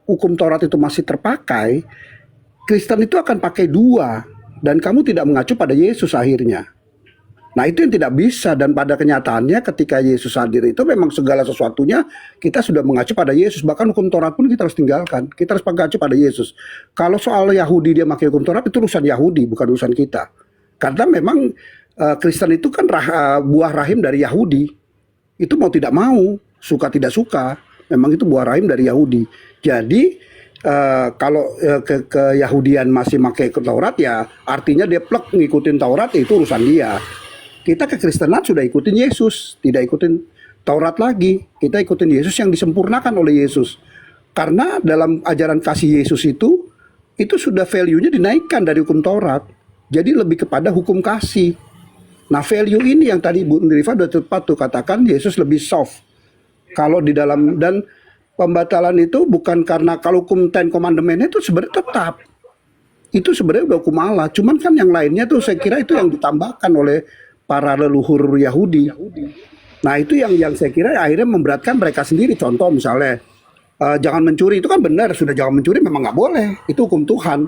hukum Taurat itu masih terpakai, Kristen itu akan pakai dua, dan kamu tidak mengacu pada Yesus akhirnya. Nah itu yang tidak bisa, dan pada kenyataannya ketika Yesus hadir itu memang segala sesuatunya kita sudah mengacu pada Yesus. Bahkan hukum Taurat pun kita harus tinggalkan, kita harus mengacu pada Yesus. Kalau soal Yahudi dia pakai hukum Taurat itu urusan Yahudi, bukan urusan kita. Karena memang Kristen itu kan buah rahim dari Yahudi. Itu mau tidak mau, suka tidak suka, memang itu buah rahim dari Yahudi. Jadi kalau ke Yahudian masih pakai Taurat, ya artinya dia plek ngikutin Taurat, ya itu urusan dia. Kita kekristenan sudah ikutin Yesus, tidak ikutin Taurat lagi. Kita ikutin Yesus yang disempurnakan oleh Yesus. Karena dalam ajaran kasih Yesus itu sudah value-nya dinaikkan dari hukum Taurat. Jadi lebih kepada hukum kasih. Nah value ini yang tadi Bu Rifa sudah tepat tuh katakan Yesus lebih soft. Kalau di dalam, dan pembatalan itu bukan karena kalau hukum Ten Commandment itu sebenarnya tetap. Itu sebenarnya udah hukum Allah. Cuman kan yang lainnya tuh saya kira itu yang ditambahkan oleh para leluhur Yahudi. Nah itu yang saya kira akhirnya memberatkan mereka sendiri. Contoh misalnya jangan mencuri, itu kan benar, sudah jangan mencuri memang nggak boleh, itu hukum Tuhan.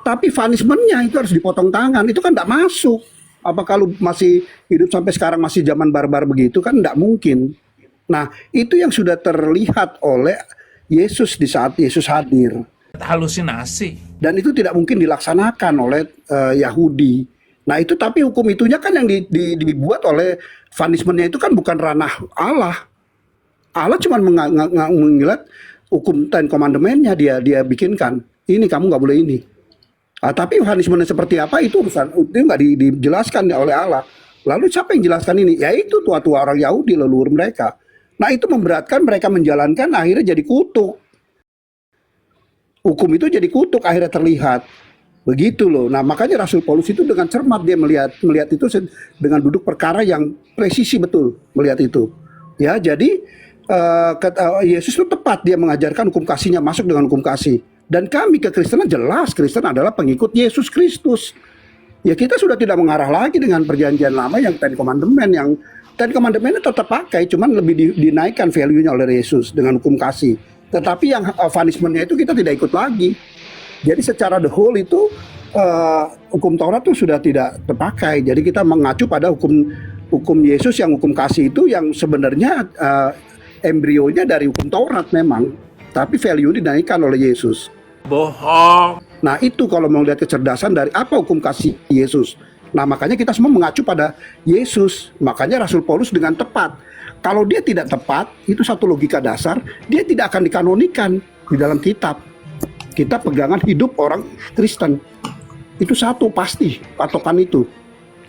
Tapi punishment-nya itu harus dipotong tangan. Itu kan tidak masuk. Apa kalau masih hidup sampai sekarang masih zaman barbar begitu kan tidak mungkin. Nah, itu yang sudah terlihat oleh Yesus di saat Yesus hadir. Halusinasi. Dan itu tidak mungkin dilaksanakan oleh Yahudi. Nah itu tapi hukum itunya kan yang dibuat oleh punishment-nya itu kan bukan ranah Allah. Allah cuma mengilat hukum Ten Commandment-nya dia bikinkan. Ini kamu nggak boleh ini. Tapi punishment-nya seperti apa itu nggak dijelaskan oleh Allah. Lalu siapa yang jelaskan ini? Ya itu tua-tua orang Yahudi, leluhur mereka. Nah itu memberatkan mereka menjalankan, akhirnya jadi kutuk. Hukum itu jadi kutuk, akhirnya terlihat. Begitu loh. Nah makanya Rasul Paulus itu dengan cermat dia melihat itu dengan duduk perkara yang presisi betul melihat itu. Ya jadi Yesus itu tepat dia mengajarkan hukum kasihnya masuk dengan hukum kasih. Dan kami kekristenan jelas Kristen adalah pengikut Yesus Kristus. Ya kita sudah tidak mengarah lagi dengan perjanjian lama yang Ten Commandment, yang Ten Commandment tetap pakai, cuman lebih dinaikkan value-nya oleh Yesus dengan hukum kasih. Tetapi yang punishment-nya itu kita tidak ikut lagi. Jadi secara the whole itu hukum Taurat itu sudah tidak terpakai. Jadi kita mengacu pada hukum Yesus yang hukum kasih itu yang sebenarnya embrionya dari hukum Taurat memang. Tapi value dinaikkan oleh Yesus. Bohong. Nah itu kalau mau lihat kecerdasan dari apa hukum kasih Yesus. Nah makanya kita semua mengacu pada Yesus. Makanya Rasul Paulus dengan tepat. Kalau dia tidak tepat, itu satu logika dasar, dia tidak akan dikanonikan di dalam kitab. Kita pegangan hidup orang Kristen. Itu satu pasti patokan itu.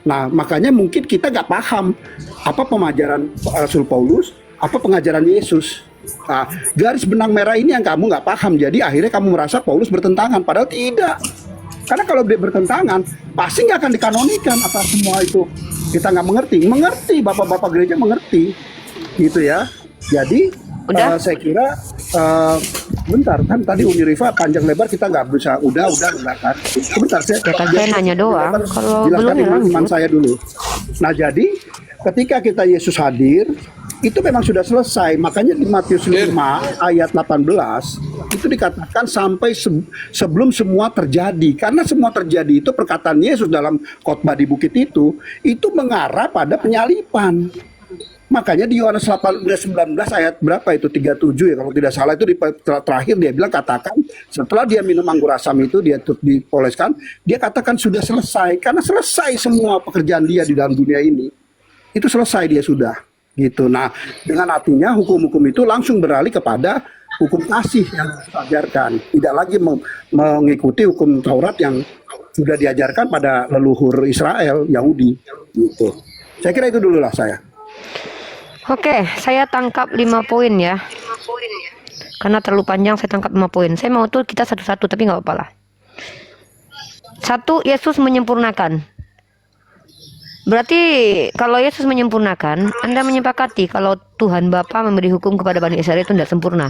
Nah makanya mungkin kita nggak paham apa pemajaran Rasul Paulus, apa pengajaran Yesus. Nah, garis benang merah ini yang kamu nggak paham, jadi akhirnya kamu merasa Paulus bertentangan, padahal tidak. Karena kalau dia bertentangan, pasti nggak akan dikanonikan apa semua itu. Kita nggak mengerti, bapak-bapak gereja mengerti, gitu ya. Jadi saya kira bentar kan tadi Uni Rifa panjang lebar kita nggak bisa, udah kan. Sebentar saya nanya doang. Kalau jelaskan belum teman saya dulu. Nah jadi ketika kita Yesus hadir itu memang sudah selesai. Makanya di Matius 5 ayat 18 itu dikatakan sampai sebelum semua terjadi. Karena semua terjadi itu perkataan Yesus dalam khotbah di bukit itu mengarah pada penyalipan. Makanya di Yohanes 19 ayat berapa itu 37 ya kalau tidak salah itu di terakhir dia bilang katakan setelah dia minum anggur asam itu dia dipoleskan, dia katakan sudah selesai karena selesai semua pekerjaan dia di dalam dunia ini. Itu selesai dia sudah. Gitu. Nah, dengan artinya hukum-hukum itu langsung beralih kepada hukum kasih yang diajarkan, tidak lagi mengikuti hukum Taurat yang sudah diajarkan pada leluhur Israel, Yahudi. Gitu. Saya kira itu dulu lah saya. Oke, saya tangkap 5 poin ya. Karena terlalu panjang saya tangkap 5 poin. Saya mau tuh kita satu-satu tapi nggak apa-apa lah. 1. Yesus menyempurnakan. Berarti kalau Yesus menyempurnakan, Anda menyepakati kalau Tuhan Bapa memberi hukum kepada Bani Israel itu tidak sempurna?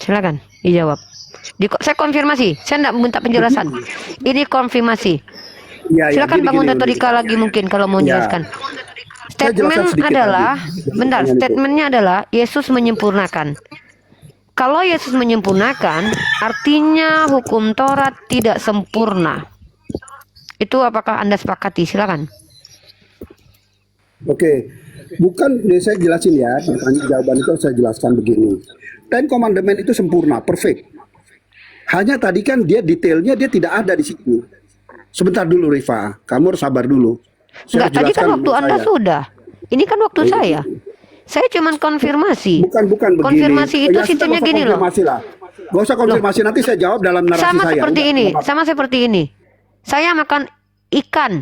Silakan dijawab. Saya konfirmasi, saya tidak minta penjelasan. Ini konfirmasi. Silakan bangun retorika lagi mungkin kalau mau menjelaskan. Statement adalah, statementnya adalah Yesus menyempurnakan. Kalau Yesus menyempurnakan, artinya hukum Taurat tidak sempurna. Itu apakah Anda sepakati? Silakan. Oke, bukan saya jelasin ya. Jawaban itu saya jelaskan begini. Ten Commandment itu sempurna, perfect. Hanya tadi kan dia detailnya dia tidak ada di situ. Sebentar dulu Rifa, kamu harus sabar dulu. Enggak, tadi kan waktu Anda sudah. Ini kan waktu saya. Saya cuma konfirmasi. Bukan begini. Konfirmasi itu sistemnya gini loh. Gak usah konfirmasi, nanti saya jawab dalam narasi sama saya. Sama seperti ini. Saya makan ikan.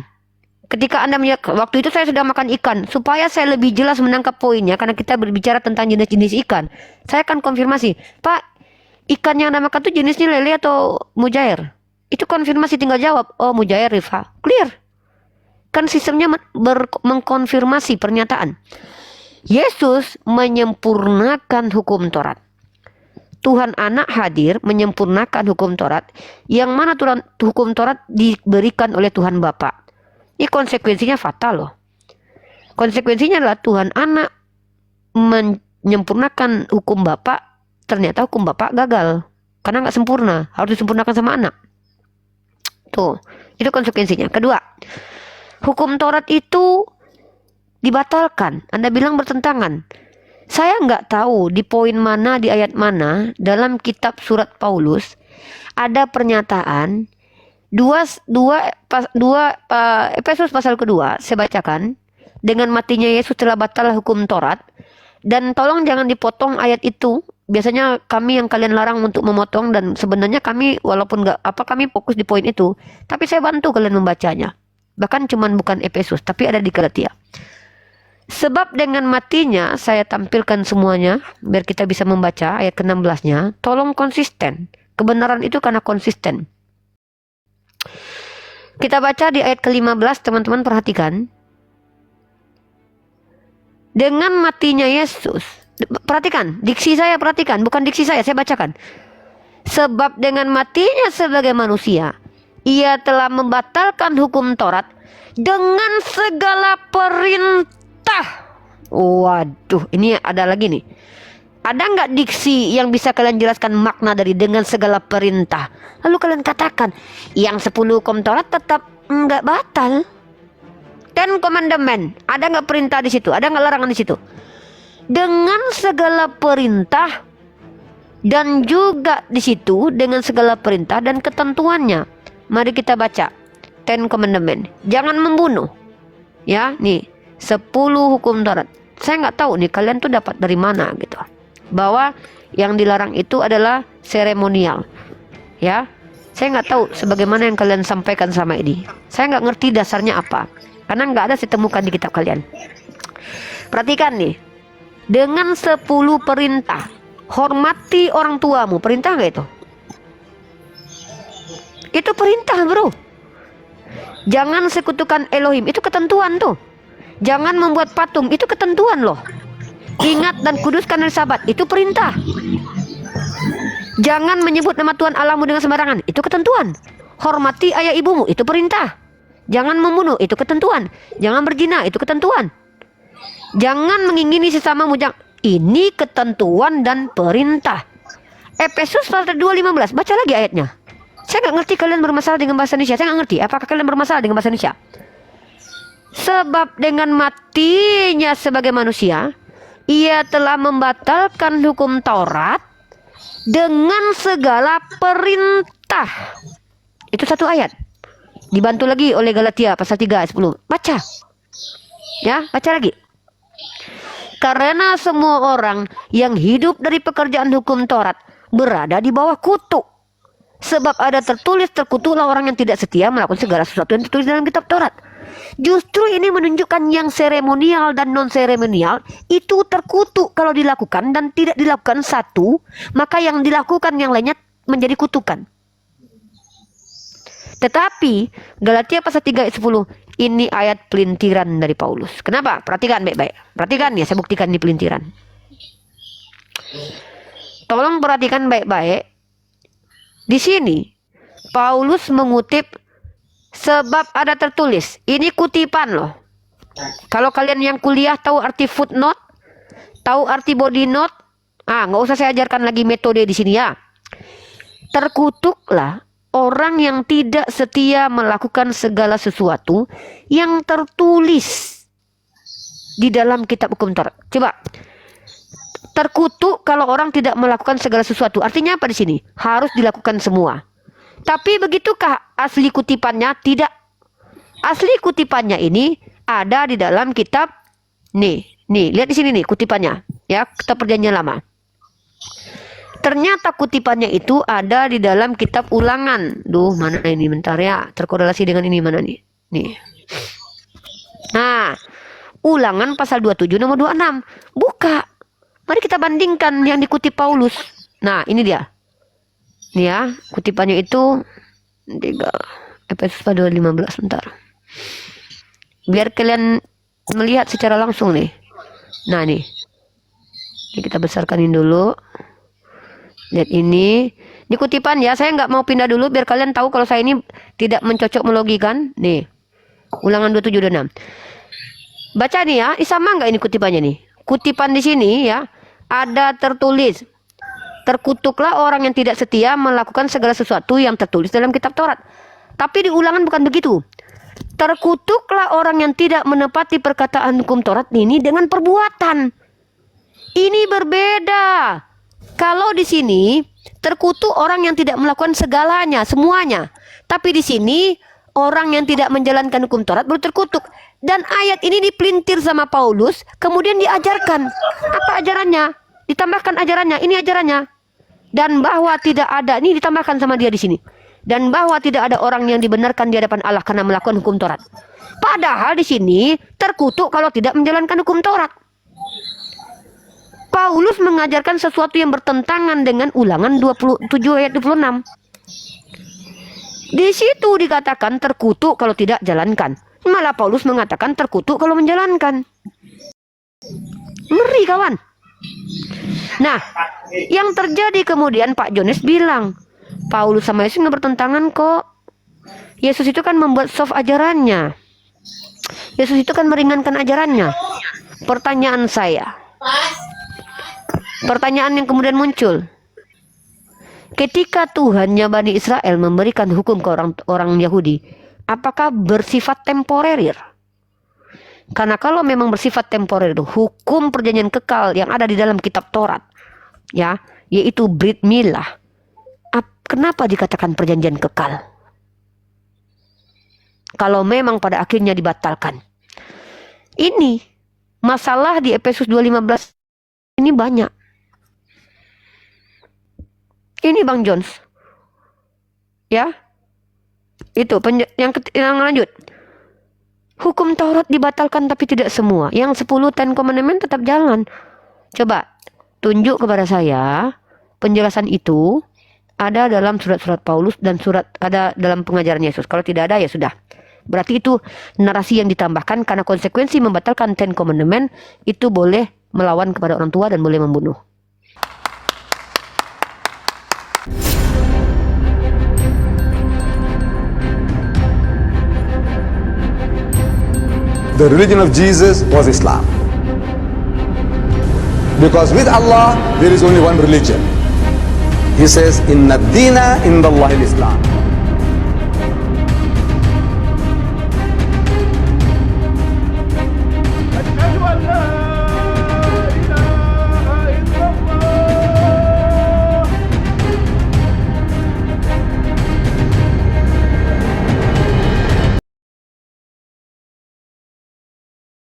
Ketika Anda waktu itu saya sudah makan ikan. Supaya saya lebih jelas menangkap poinnya. Karena kita berbicara tentang jenis-jenis ikan. Saya akan konfirmasi. Pak, ikan yang Anda makan itu jenisnya lele atau mujair? Itu konfirmasi, tinggal jawab. Oh, mujair, Rifa. Clear. Kan sistemnya mengkonfirmasi pernyataan. Yesus menyempurnakan hukum Taurat. Tuhan Anak hadir menyempurnakan hukum Taurat, yang mana hukum Taurat diberikan oleh Tuhan Bapa. Ini konsekuensinya fatal loh. Konsekuensinya adalah Tuhan Anak menyempurnakan hukum Bapa, ternyata hukum Bapa gagal. karena nggak sempurna, harus disempurnakan sama anak. Tuh, itu konsekuensinya. Kedua, hukum Taurat itu dibatalkan. Anda bilang bertentangan. Saya nggak tahu di poin mana, di ayat mana dalam kitab surat Paulus ada pernyataan Efesus pasal kedua. Saya bacakan, dengan matinya Yesus telah batal hukum Taurat. Dan tolong jangan dipotong ayat itu. Biasanya kami yang kalian larang untuk memotong, dan sebenarnya kami walaupun kami fokus di poin itu, tapi saya bantu kalian membacanya. Bahkan cuman bukan Efesus, tapi ada di Galatia. Sebab dengan matinya, saya tampilkan semuanya biar kita bisa membaca ayat ke-16-nya. Tolong konsisten. Kebenaran itu karena konsisten. Kita baca di ayat ke-15, teman-teman perhatikan. Dengan matinya Yesus, perhatikan, diksi saya perhatikan, bukan diksi saya bacakan. Sebab dengan matinya sebagai manusia, ia telah membatalkan hukum Taurat dengan segala perintah. Waduh, ini ada lagi nih. Ada nggak diksi yang bisa kalian jelaskan makna dari dengan segala perintah? Lalu kalian katakan, yang 10 hukum Taurat tetap nggak batal. Ten Commandment, ada nggak perintah di situ? Ada nggak larangan di situ? Dengan segala perintah, dan juga di situ dengan segala perintah dan ketentuannya. Mari kita baca Ten Commandment. Jangan membunuh. Ya, nih 10 hukum Taurat. Saya nggak tahu nih kalian tuh dapat dari mana gitu. Bahwa yang dilarang itu adalah seremonial. Ya, saya nggak tahu sebagaimana yang kalian sampaikan sama ini. Saya nggak ngerti dasarnya apa. Karena nggak ada saya temukan di kitab kalian. Perhatikan nih. Dengan 10 perintah. Hormati orang tuamu. Perintah nggak itu? Itu perintah, bro. Jangan sekutukan Elohim. Itu ketentuan tuh. Jangan membuat patung. Itu ketentuan loh. Ingat dan kuduskan hari Sabat. Itu perintah. Jangan menyebut nama Tuhan Allahmu dengan sembarangan. Itu ketentuan. Hormati ayah ibumu. Itu perintah. Jangan membunuh. Itu ketentuan. Jangan berzina. Itu ketentuan. Jangan mengingini sesamamu. Ini ketentuan dan perintah. Efesus pasal 2:15. Baca lagi ayatnya. Saya nggak ngerti kalian bermasalah dengan bahasa Indonesia. Saya nggak ngerti. Apakah kalian bermasalah dengan bahasa Indonesia? Sebab dengan matinya sebagai manusia, ia telah membatalkan hukum Taurat dengan segala perintah. Itu satu ayat. Dibantu lagi oleh Galatia pasal 3 ayat 10. Baca. Ya, baca lagi. Karena semua orang yang hidup dari pekerjaan hukum Taurat berada di bawah kutuk. Sebab ada tertulis, terkutuklah orang yang tidak setia melakukan segala sesuatu yang tertulis dalam kitab Taurat. Justru ini menunjukkan yang seremonial dan non seremonial itu terkutuk kalau dilakukan, dan tidak dilakukan satu, maka yang dilakukan yang lainnya menjadi kutukan. Tetapi Galatia pasal 3 ayat 10 ini ayat pelintiran dari Paulus. Kenapa? Perhatikan baik-baik. Perhatikan ya, saya buktikan ini pelintiran. Tolong perhatikan baik-baik. Di sini Paulus mengutip sebab ada tertulis. Ini kutipan loh. Kalau kalian yang kuliah tahu arti footnote, tahu arti body note, nggak usah saya ajarkan lagi metode di sini ya. Terkutuklah orang yang tidak setia melakukan segala sesuatu yang tertulis di dalam kitab hukum Taurat. Coba. Terkutuk kalau orang tidak melakukan segala sesuatu. Artinya apa di sini? Harus dilakukan semua. Tapi begitukah asli kutipannya? Tidak. Asli kutipannya ini ada di dalam kitab. Nih, lihat di sini nih kutipannya. Ya, kitab Perjanjian Lama. Ternyata kutipannya itu ada di dalam kitab Ulangan. Duh, mana ini? Bentar ya. Terkorelasi dengan ini mana nih? Nih. Nah, Ulangan pasal 27 nomor 26. Buka. Mari kita bandingkan yang dikutip Paulus. Nah, ini dia. Nih ya, kutipannya itu 3 Efesus 2:15 bentar. Biar kalian melihat secara langsung nih. Nah, nih. Ini kita besarkan ini dulu. Lihat ini. Di kutipan ya, saya nggak mau pindah dulu biar kalian tahu kalau saya ini tidak mencocok melogikan. Nih. Ulangan 27:26. Baca nih ya, sama nggak ini kutipannya nih? Kutipan di sini ya, ada tertulis Terkutuklah orang yang tidak setia melakukan segala sesuatu yang tertulis dalam kitab Taurat. Tapi di Ulangan bukan begitu. Terkutuklah orang yang tidak menepati perkataan hukum Taurat ini dengan perbuatan. Ini berbeda. Kalau di sini terkutuk orang yang tidak melakukan segalanya, semuanya. Tapi di sini orang yang tidak menjalankan hukum Taurat baru terkutuk. Dan ayat ini dipelintir sama Paulus, kemudian diajarkan. Apa ajarannya? Ditambahkan ajarannya. Ini ajarannya. Dan bahwa tidak ada, ini ditambahkan sama dia di sini. Dan bahwa tidak ada orang yang dibenarkan di hadapan Allah karena melakukan hukum Taurat. Padahal di sini terkutuk kalau tidak menjalankan hukum Taurat. Paulus mengajarkan sesuatu yang bertentangan dengan Ulangan 27 ayat 26. Di situ dikatakan terkutuk kalau tidak jalankan. Malah Paulus mengatakan terkutuk kalau menjalankan. Ngeri kawan. Nah, yang terjadi kemudian Pak Jones bilang, Paulus sama Yesus nggak bertentangan kok. Yesus itu kan membuat soft ajarannya. Yesus itu kan meringankan ajarannya. Pertanyaan saya. Pertanyaan yang kemudian muncul. Ketika Tuhannya Bani Israel memberikan hukum ke orang Yahudi, apakah bersifat temporer? Karena kalau memang bersifat temporer, hukum perjanjian kekal yang ada di dalam kitab Taurat, ya, yaitu Brit Milah, kenapa dikatakan perjanjian kekal? Kalau memang pada akhirnya dibatalkan. Ini masalah di Efesus 2:15 ini banyak. Ini Bang Jones. Ya. Itu yang lanjut. Hukum Taurat dibatalkan tapi tidak semua. Yang 10 Ten Commandment tetap jalan. Coba tunjuk kepada saya penjelasan itu ada dalam surat-surat Paulus dan ada dalam pengajaran Yesus. Kalau tidak ada ya sudah. Berarti itu narasi yang ditambahkan karena konsekuensi membatalkan Ten Commandment itu boleh melawan kepada orang tua dan boleh membunuh. The religion of Jesus was Islam. Because with Allah, there is only one religion. He says, Inna ad-dina inda Allahi al-Islam.